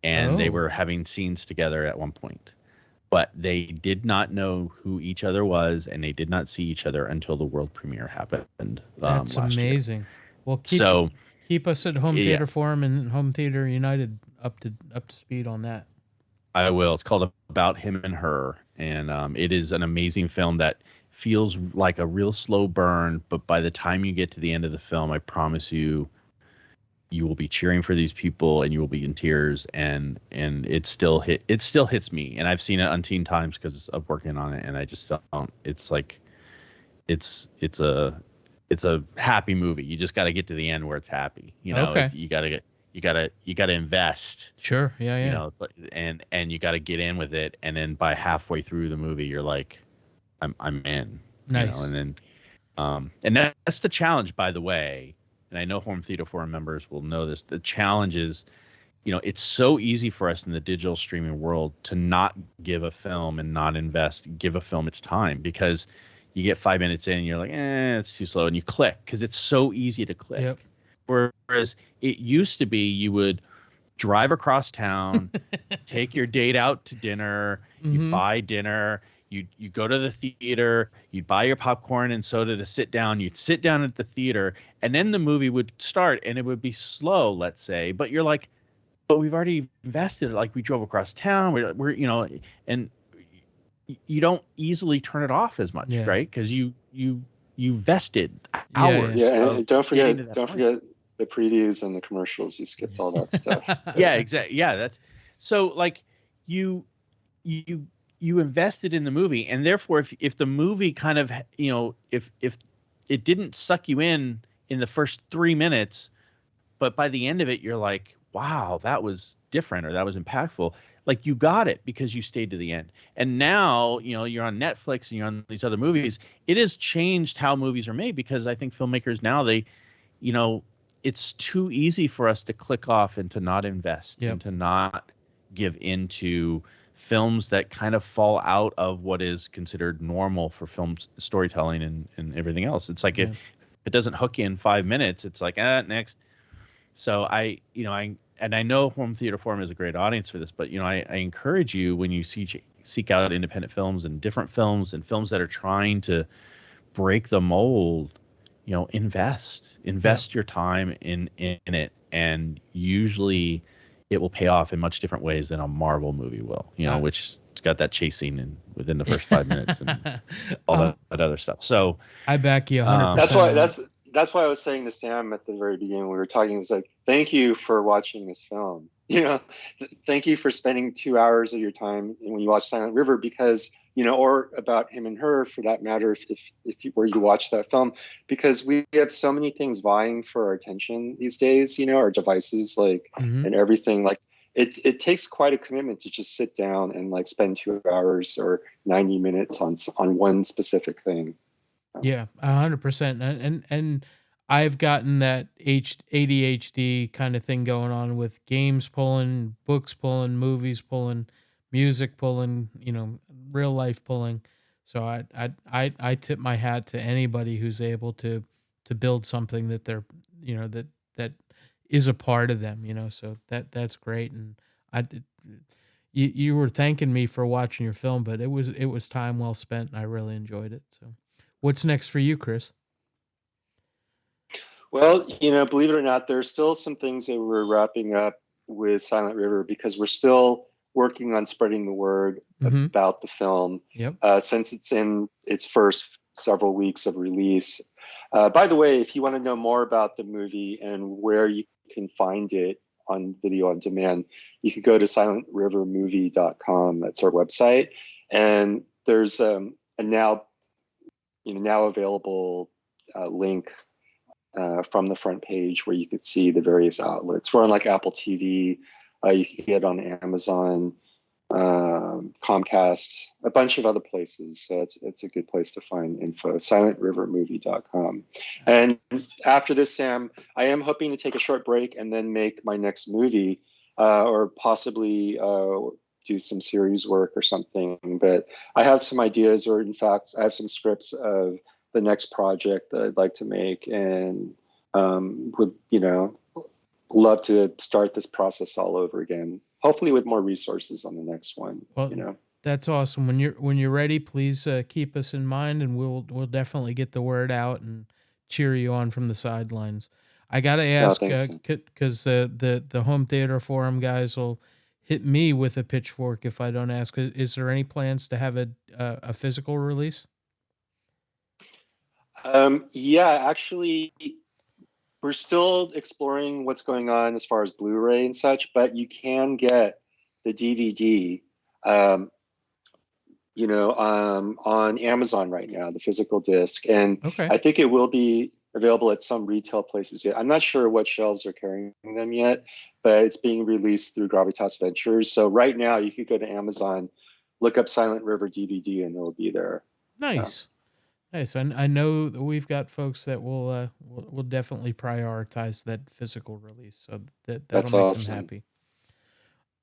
and they were having scenes together at one point. But they did not know who each other was, and they did not see each other until the world premiere happened. That's amazing. Year. Well, keep us at Home Theater Forum and Home Theater United up to speed on that. I will. It's called About Him and Her, and it is an amazing film that feels like a real slow burn, but by the time you get to the end of the film, I promise you, you will be cheering for these people and you will be in tears, and it still hits me, and I've seen it umpteen times because of working on it, and I just don't. It's like it's a happy movie. You just got to get to the end where it's happy. Okay. You gotta invest. Sure. Yeah. It's like, and you got to get in with it, and then by halfway through the movie, you're like, I'm in. Nice. And then and that's the challenge, by the way. And I know Home Theater Forum members will know this. The challenge is, it's so easy for us in the digital streaming world to not give a film and not give a film its time, because you get 5 minutes in and you're like, it's too slow. And you click because it's so easy to click. Yep. Whereas it used to be you would drive across town, take your date out to dinner, you buy dinner, you go to the theater, you'd buy your popcorn and soda to sit down, you'd sit down at the theater, and then the movie would start and it would be slow, let's say, but you're like, but we've already invested, like we drove across town, we're and you don't easily turn it off as much, right? Because you vested hours. Yeah, and don't forget the previews and the commercials. You skipped all that stuff. Yeah, exactly. Yeah, that's so like you invested in the movie, and therefore if the movie kind of, if it didn't suck you in the first 3 minutes, but by the end of it you're like, wow, that was different, or that was impactful, like you got it because you stayed to the end. And now, you're on Netflix and you're on these other movies. It has changed how movies are made, because I think filmmakers now, they, it's too easy for us to click off and to not invest and to not give into films that kind of fall out of what is considered normal for film storytelling and everything else. It's like if it doesn't hook you in 5 minutes, it's like, next. So I know Home Theater Forum is a great audience for this, but I encourage you, when you seek out independent films and different films and films that are trying to break the mold, invest your time in it, and usually it will pay off in much different ways than a Marvel movie will, which it's got that chase scene within the first 5 minutes and all that other stuff. So I back you 100%. That's why I was saying to Sam at the very beginning, we were talking, it's like, thank you for watching this film. Thank you for spending 2 hours of your time when you watch Silent River, because, or about Him and Her, for that matter, if you watch that film, because we have so many things vying for our attention these days, our devices, like, and everything, like, it takes quite a commitment to just sit down and like spend 2 hours or 90 minutes on one specific thing. Yeah, 100%. And I've gotten that ADHD kind of thing going on, with games pulling, books pulling, movies pulling, music pulling, real life pulling. So I tip my hat to anybody who's able to build something that they're, that is a part of them, so that's great. And you were thanking me for watching your film, but it was time well spent, and I really enjoyed it. So what's next for you, Chris? Well, believe it or not, there's still some things that we're wrapping up with Silent River, because we're still working on spreading the word about the film. Since it's in its first several weeks of release. By the way, if you want to know more about the movie and where you can find it on video on demand, you can go to silentrivermovie.com. That's our website. And there's a now available link from the front page where you could see the various outlets. We're on like Apple TV. You can get it on Amazon, Comcast, a bunch of other places. So it's a good place to find info. Silentrivermovie.com. And after this, Sam, I am hoping to take a short break and then make my next movie, or possibly do some series work or something. But I have some ideas, or in fact, I have some scripts of the next project that I'd like to make, and would love to start this process all over again, hopefully with more resources on the next one. Well, that's awesome. When you're ready, please keep us in mind, and we'll definitely get the word out and cheer you on from the sidelines. I gotta ask, because the Home Theater Forum guys will hit me with a pitchfork if I don't ask. Is there any plans to have a physical release? Yeah, actually, we're still exploring what's going on as far as Blu-ray and such, but you can get the DVD, um, on Amazon right now, the physical disc, and Okay. I think it will be available at some retail places yet. I'm not sure what shelves are carrying them yet, but it's being released through Gravitas Ventures. So right now, you could go to Amazon, look up Silent River DVD, and it'll be there. Yeah. Nice. Nice. I know that we've got folks that will definitely prioritize that physical release, so that'll That's make them awesome. happy.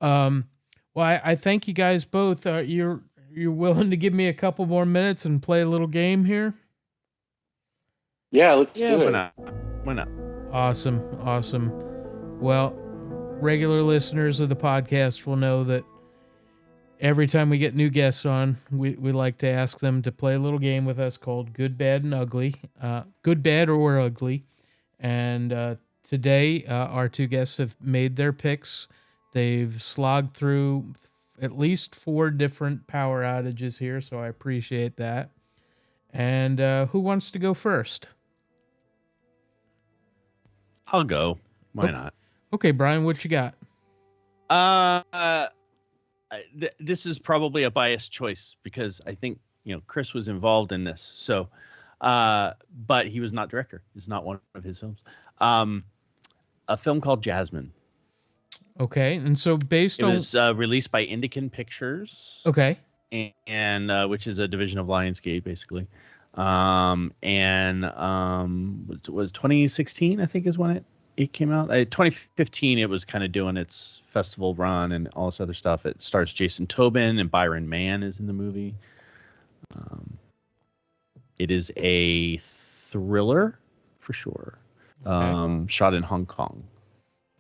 Um, well, I thank you guys both. You're willing to give me a couple more minutes and play a little game here? Yeah, let's Yeah, do why it. not? Why not? Awesome, awesome. Well, regular listeners of the podcast will know that every time we get new guests on, we like to ask them to play a little game with us called Good, Bad, and Ugly. Good, Bad, or Ugly. And today, our two guests have made their picks. They've slogged through at least 4 different power outages here, so I appreciate that. And who wants to go first? I'll go. Why Okay. not? Okay, Brian, what you got? This is probably a biased choice because I think Chris was involved in this. So, but he was not director. It's not one of his films. A film called Jasmine. Okay, and so based It on was released by Indican Pictures. okay, and which is a division of Lionsgate, basically. It was 2016, I think, is when it came out. 2015, it was kind of doing its festival run and all this other stuff. It stars Jason Tobin and Byron Mann is in the movie. It is a thriller for sure. Okay. Shot in Hong Kong.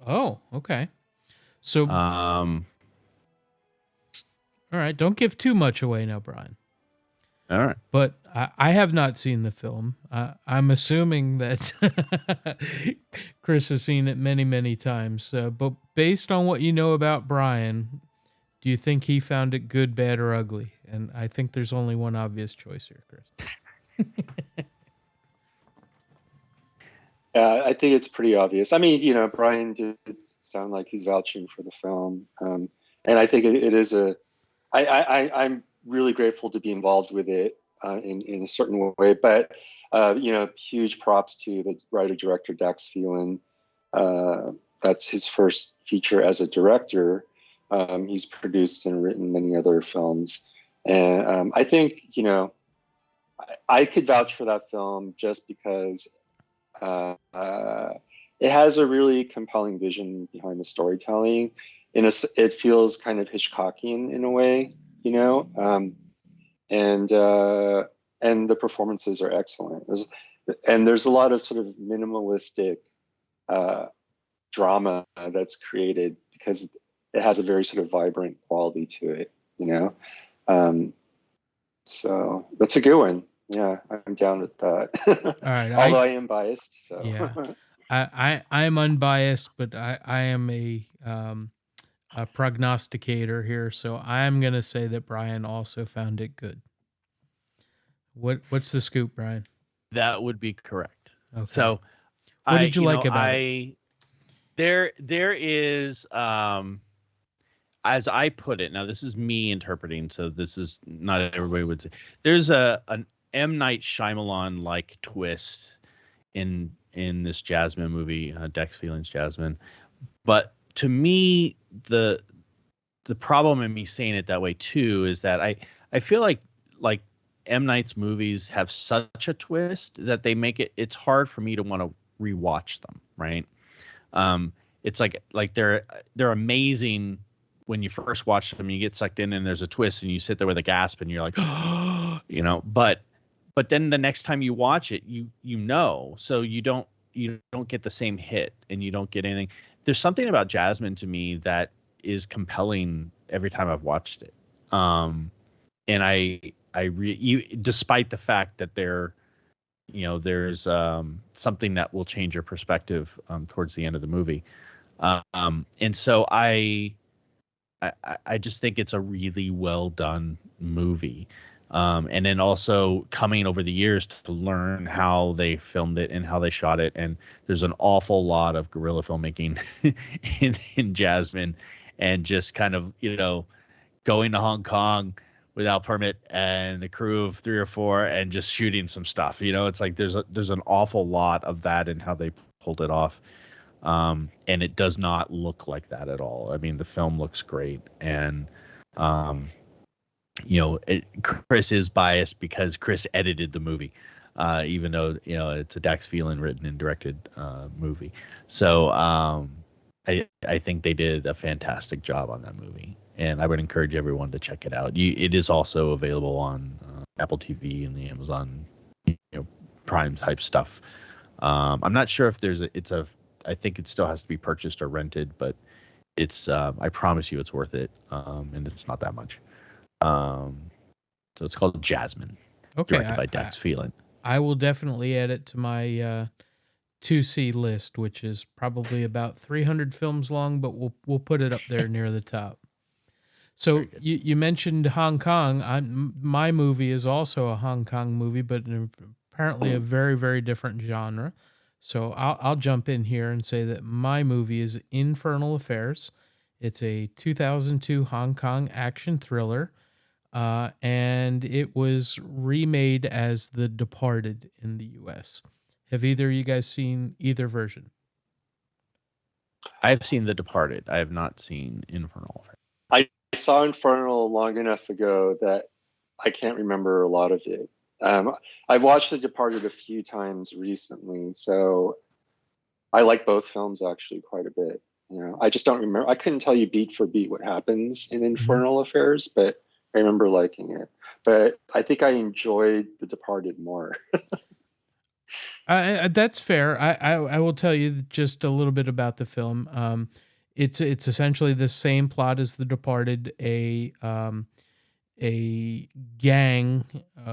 Oh, okay. So all right, don't give too much away now, Brian. All right. But I have not seen the film. I'm assuming that Chris has seen it many, many times. But based on what you know about Brian, do you think he found it good, bad, or ugly? And I think there's only one obvious choice here, Chris. I think it's pretty obvious. I mean, Brian did sound like he's vouching for the film, and I think it is I'm really grateful to be involved with it in a certain way. But huge props to the writer director Dax Phelan. That's his first feature as a director. He's produced and written many other films, and I think I could vouch for that film just because it has a really compelling vision behind the storytelling. It feels kind of Hitchcockian in a way, and the performances are excellent. There's a lot of sort of minimalistic drama that's created because it has a very sort of vibrant quality to it, So that's a good one. Yeah, I'm down with that. All right. Although I am biased, so Yeah. I'm unbiased, but I am a prognosticator here, so I'm gonna say that Brian also found it good. What's the scoop, Brian? That would be correct. Okay. So, what did you like about it? There is, as I put it. Now, this is me interpreting, so this is not everybody would say. There's an M. Night Shyamalan like twist in this Jasmine movie, Dax Phelan's Jasmine. But to me, the problem in me saying it that way too is that I feel like M. Night's movies have such a twist that they make it's hard for me to want to rewatch them, right? It's like they're amazing when you first watch them, you get sucked in and there's a twist and you sit there with a gasp and you're like, but then the next time you watch it, so you don't get the same hit and you don't get anything. There's something about Jasmine to me that is compelling every time I've watched it. And despite the fact that there's something that will change your perspective towards the end of the movie. And so I just think it's a really well done movie. And then also coming over the years to learn how they filmed it and how they shot it. And there's an awful lot of guerrilla filmmaking in Jasmine, and just kind of, going to Hong Kong without permit and the crew of 3 or 4 and just shooting some stuff. It's like there's an awful lot of that in how they pulled it off. And it does not look like that at all. I mean, the film looks great, and Chris is biased because Chris edited the movie, even though it's a Dax Phelan written and directed movie. So I think they did a fantastic job on that movie, and I would encourage everyone to check it out. It is also available on Apple TV and the Amazon Prime type stuff. I'm not sure if I think it still has to be purchased or rented, but it's I promise you it's worth it, and it's not that much. So it's called Jasmine, directed by Dax Phelan. I will definitely add it to my 2C list, which is probably about 300 films long, but we'll put it up there near the top. So you mentioned Hong Kong. My movie is also a Hong Kong movie, but apparently a very, very different genre. So I'll jump in here and say that my movie is Infernal Affairs. It's a 2002 Hong Kong action thriller, and it was remade as The Departed in the U.S. Have either of you guys seen either version? I've seen The Departed. I have not seen Infernal Affairs. I saw Infernal long enough ago that I can't remember a lot of it. I've watched The Departed a few times recently, so I like both films actually quite a bit. I just don't remember. I couldn't tell you beat for beat what happens in Infernal Affairs, but I remember liking it. But I think I enjoyed The Departed more. That's fair. I will tell you just a little bit about the film. It's essentially the same plot as The Departed. A gang,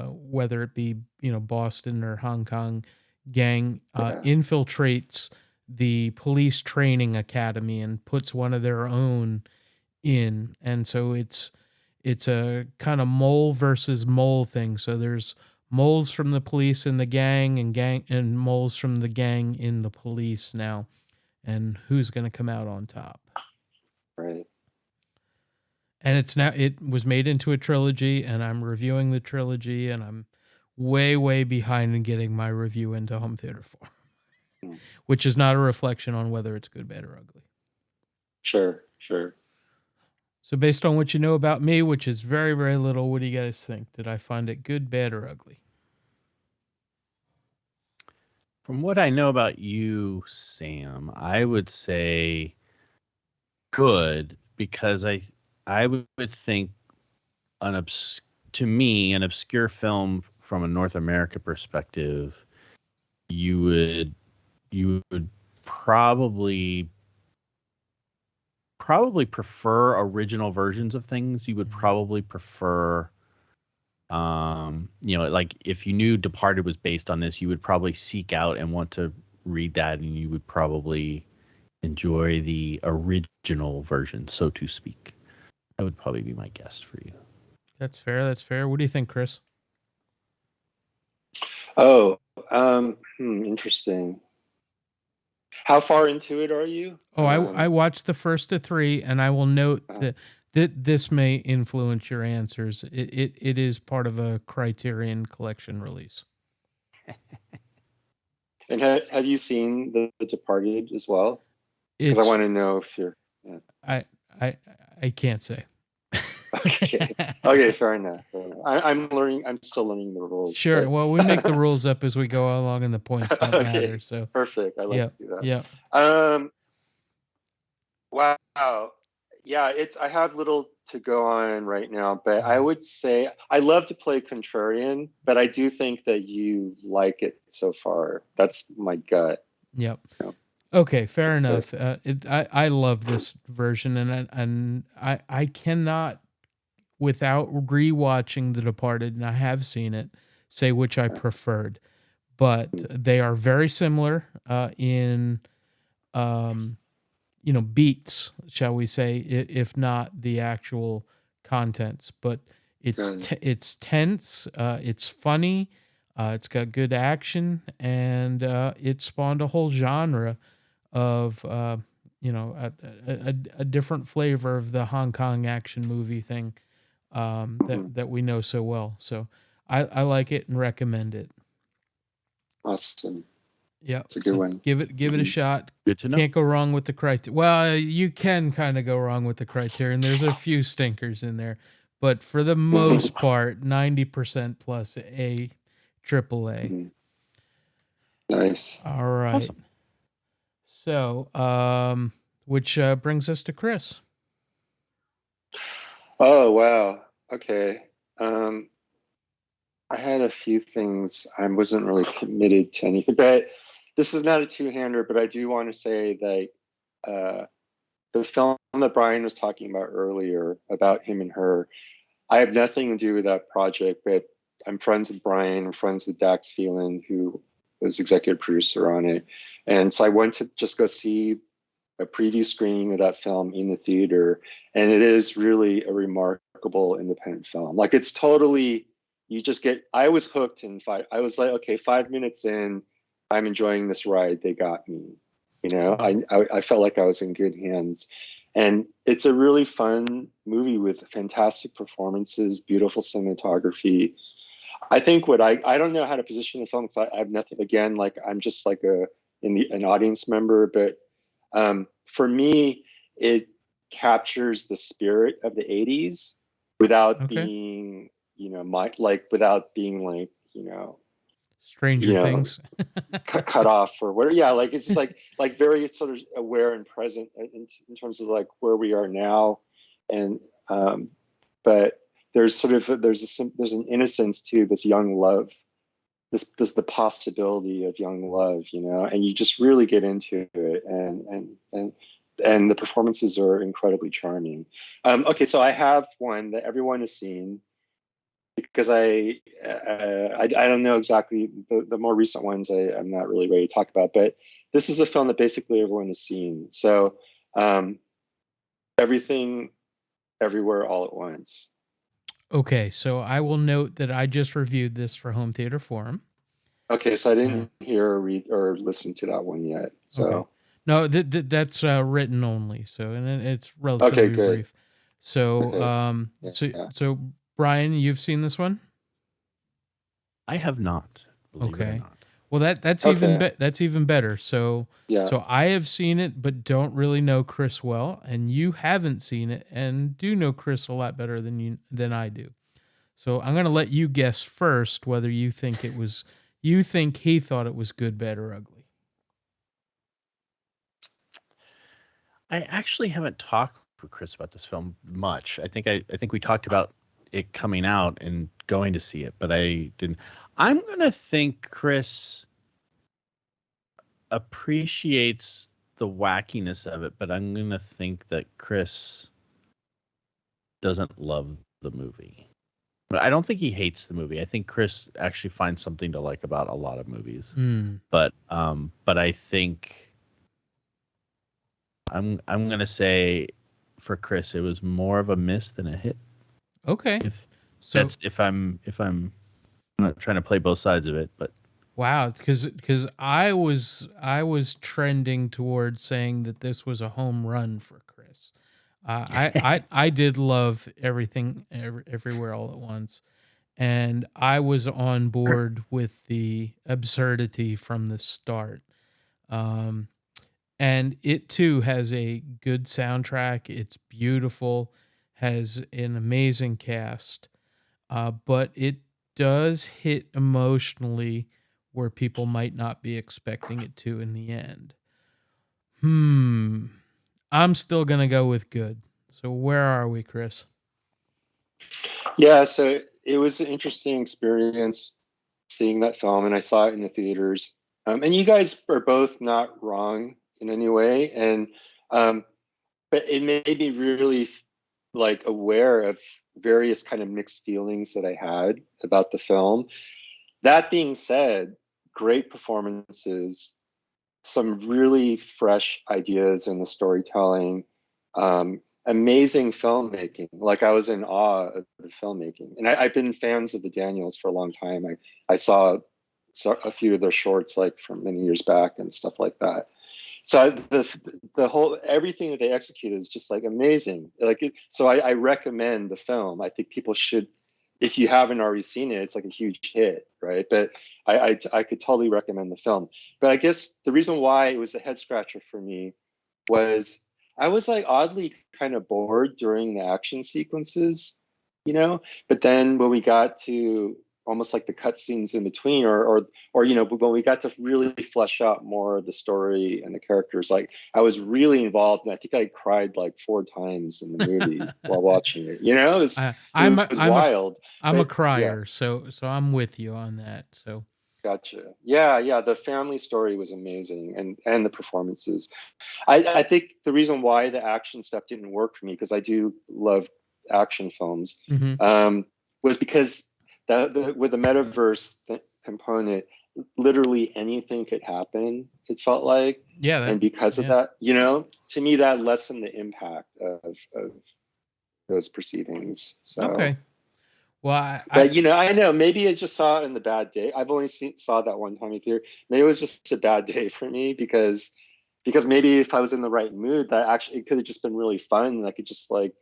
whether it be Boston or Hong Kong gang, infiltrates the police training academy and puts one of their own in, and so it's a kind of mole versus mole thing. So there's moles from the police in the gang, and moles from the gang in the police now, and who's going to come out on top. Right. And it was made into a trilogy, and I'm reviewing the trilogy, and I'm way behind in getting my review into home theater form, which is not a reflection on whether it's good, bad, or ugly. Sure. So based on what you know about me, which is very, very little, what do you guys think? Did I find it good, bad, or ugly? From what I know about you, Sam, I would say good, because I would think to me, an obscure film from a North America perspective, you would probably prefer original versions of things. You would probably prefer, like if you knew Departed was based on this, you would probably seek out and want to read that, and you would probably enjoy the original version, so to speak. That would probably be my guess for you. That's fair. What do you think, Chris? Oh, interesting. How far into it are you? Oh, I watched the first of 3, and I will note that this may influence your answers. It is part of a Criterion Collection release. And have you seen The Departed as well? Because I want to know if you're. Yeah. I can't say. Okay, fair enough. I'm learning. I'm still learning the rules. Sure. Well, we make the rules up as we go along, and the points don't matter. So perfect. I like to do that. Yeah. Wow. Yeah. I have little to go on right now, but I would say I love to play contrarian, but I do think that you like it so far. That's my gut. Yep. Okay, fair enough. I love this version, and I cannot, without rewatching The Departed, and I have seen it, say which I preferred. But they are very similar in beats, shall we say, if not the actual contents. But Good. It's tense. It's funny. It's got good action, and it spawned a whole genre of a different flavor of the Hong Kong action movie thing Mhm. that we know so well. So I like it and recommend it. Awesome. Yep. It's a good So one. give it a Hmm. shot. Good to know. Can't go wrong with the criteria. Well, you can kind of go wrong with the criterion. There's a few stinkers in there, but for the most part, 90% plus triple A. Nice. All right. Awesome. So, which brings us to Chris. Oh, wow. Okay. Um, I had a few things. I wasn't really committed to anything, but this is not a two-hander, but I do want to say that the film that Brian was talking about earlier about him and her, I have nothing to do with that project, but I'm friends with Brian, I'm friends with Dax Phelan, who was executive producer on it. And so I went to just go see a preview screening of that film in the theater, and it is really a remarkable independent film. Like it's totally, you just get. I was hooked in five. I was like, okay, 5 minutes in, I'm enjoying this ride. They got me. You know, Wow. I felt like I was in good hands, and it's a really fun movie with fantastic performances, beautiful cinematography. I think what I don't know how to position the film because I have nothing. Again, like I'm just like an audience member, but for me, it captures the spirit of the 80s without Okay. being, without being like, Stranger you know, Things. cut off or whatever. Yeah, like it's just like very sort of aware and present in terms of like where we are now, and but there's sort of there's an innocence to this young love, this the possibility of young love, and you just really get into it, and the performances are incredibly charming. Okay, so I have one that everyone has seen because I don't know exactly the more recent ones. I'm not really ready to talk about, but this is a film that basically everyone has seen. So um, everything, everywhere, all at once. Okay, so I will note that I just reviewed this for Home Theater Forum. Okay, so I Uh, didn't hear or read or listen to that one yet. okay. So No, that's written only, so and it's okay, relatively good. brief. So, Okay, yeah. so Brian, you've seen this one? I have not, believe it or Okay. not. Well, Okay, that's even better. So, yeah. I have seen it, but don't really know Chris well, and you haven't seen it and do know Chris a lot better than I do. So I'm gonna let you guess first whether you think he thought it was good, bad, or ugly. I actually haven't talked with Chris about this film much. I think we talked about it coming out and going to see it, but I didn't. I'm gonna think Chris appreciates the wackiness of it, but I'm gonna think that Chris doesn't love the movie. But I don't think he hates the movie. I think Chris actually finds something to like about a lot of movies. Hmm. But I think I'm gonna say for Chris it was more of a miss than a hit. Okay. If So if I'm not trying to play both sides of it, but wow, because I was trending towards saying that this was a home run for Chris. I did love everywhere all at once, and I was on board with the absurdity from the start. Um, and it too has a good soundtrack. It's beautiful, has an amazing cast, but it does hit emotionally where people might not be expecting it to in the end. Hmm. I'm still gonna go with good. So where are we, Chris? Yeah, so it was an interesting experience seeing that film, and I saw it in the theaters. And you guys are both not wrong in any way, and but it made me really like aware of various kind of mixed feelings that I had about the film. That being said, great performances, some really fresh ideas in the storytelling. amazing filmmaking. Like I was in awe of the filmmaking, and I've been fans of the Daniels for a long time. I saw a few of their shorts like from many years back and stuff like that. So the whole everything that they executed is just like amazing. So I recommend the film. I think people should, if you haven't already seen it, it's like a huge hit, right? But I could totally recommend the film. But I guess the reason why it was a head scratcher for me was I was like oddly kind of bored during the action sequences, you know. But then when we got to almost like the cutscenes in between, or you know, when we got to really flesh out more of the story and the characters, like I was really involved, and I think I cried like 4 times in the movie while watching it. You know, it was wild. I'm a But, crier, yeah. so I'm with you on that. So Gotcha. Yeah. The family story was amazing, and the performances. I think the reason why the action stuff didn't work for me, because I do love action films, mhm. was because with the metaverse component, literally anything could happen. It felt like, Yeah, and because of that, you know, to me that lessened the impact of those proceedings. So. okay. Well, But you know, I know maybe I just saw it in the bad day. I've only saw that one time in theater. Maybe it was just a bad day for me because maybe if I was in the right mood, that actually it could have just been really fun, and I could just like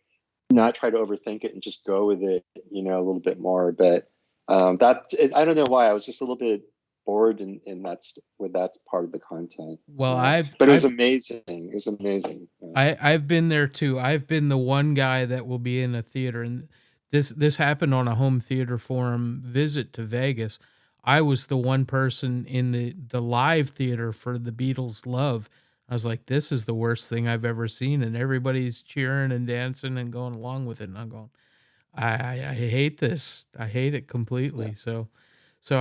not try to overthink it and just go with it, you know, a little bit more. But I don't know why I was just a little bit bored in with that part of the content. well, You know? But it was amazing. It was amazing. Yeah. I've been there too. I've been the one guy that will be in a theater, and this happened on a home theater forum visit to Vegas. I was the one person in the live theater for the Beatles' Love. I was like, this is the worst thing I've ever seen, and everybody's cheering and dancing and going along with it. And I'm going, I hate this. I hate it completely. Yeah. So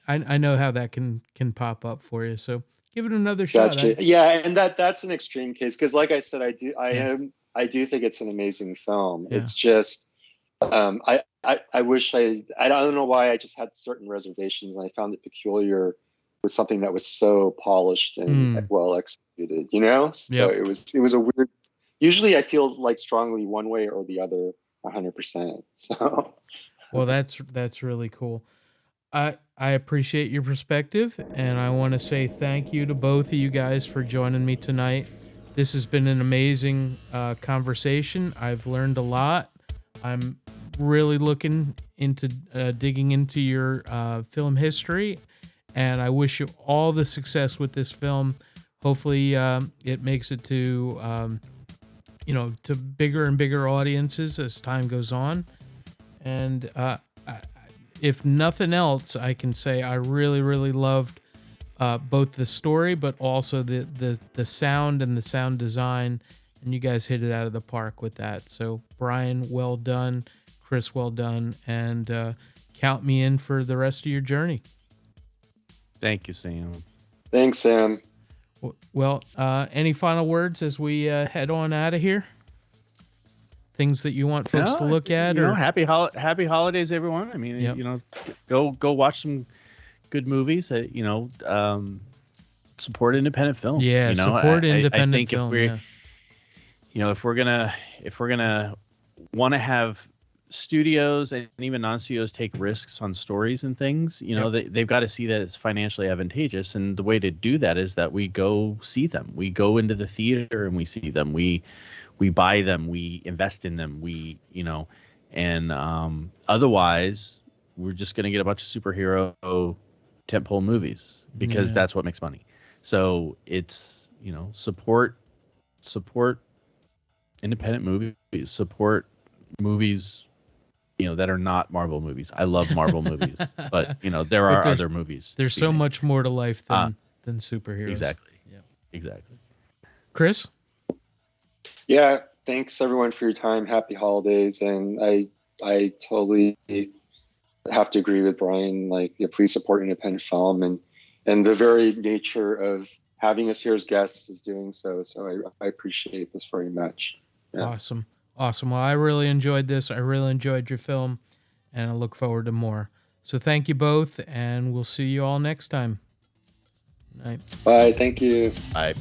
I know how that can pop up for you. So give it another shot. Gotcha. Yeah, and that's an extreme case because, like I said, Yeah. I do think it's an amazing film. Yeah. It's just I wish I don't know why I just had certain reservations, and I found it peculiar with something that was so polished and well executed. You know, so Yep. it was a weird. Usually, I feel like strongly one way or the other, 100%. So. Well, that's really cool. I appreciate your perspective, and I want to say thank you to both of you guys for joining me tonight. This has been an amazing conversation. I've learned a lot. I'm really looking into digging into your film history, and I wish you all the success with this film. Hopefully, it makes it to to bigger and bigger audiences as time goes on. And if nothing else, I can say I really, really loved both the story, but also the sound and the sound design. And you guys hit it out of the park with that. So, Brian, well done. Chris, well done. And count me in for the rest of your journey. Thank you, Sam. Thanks, Sam. Well, any final words as we head on out of here? Things that you want folks to look at, or happy holidays, everyone. I mean, go watch some good movies. Support independent film. Yeah, support independent film. If we're gonna want to have studios and even non-studios take risks on stories and things, they've got to see that it's financially advantageous, and the way to do that is that we go see them. We go into the theater and we see them. We buy them, we invest in them, and otherwise we're just going to get a bunch of superhero tentpole movies because that's what makes money. So it's, support independent movies, support movies, that are not Marvel movies. I love Marvel movies, but there are other movies. There's so much more to life than superheroes. Exactly. Yeah. Exactly. Chris? Yeah, thanks everyone for your time. Happy holidays, and I totally have to agree with Brian. Like, please support independent film, and the very nature of having us here as guests is doing so. So I appreciate this very much. Yeah. Awesome. Well, I really enjoyed this. I really enjoyed your film, and I look forward to more. So thank you both, and we'll see you all next time. Night. Bye. Thank you. Bye.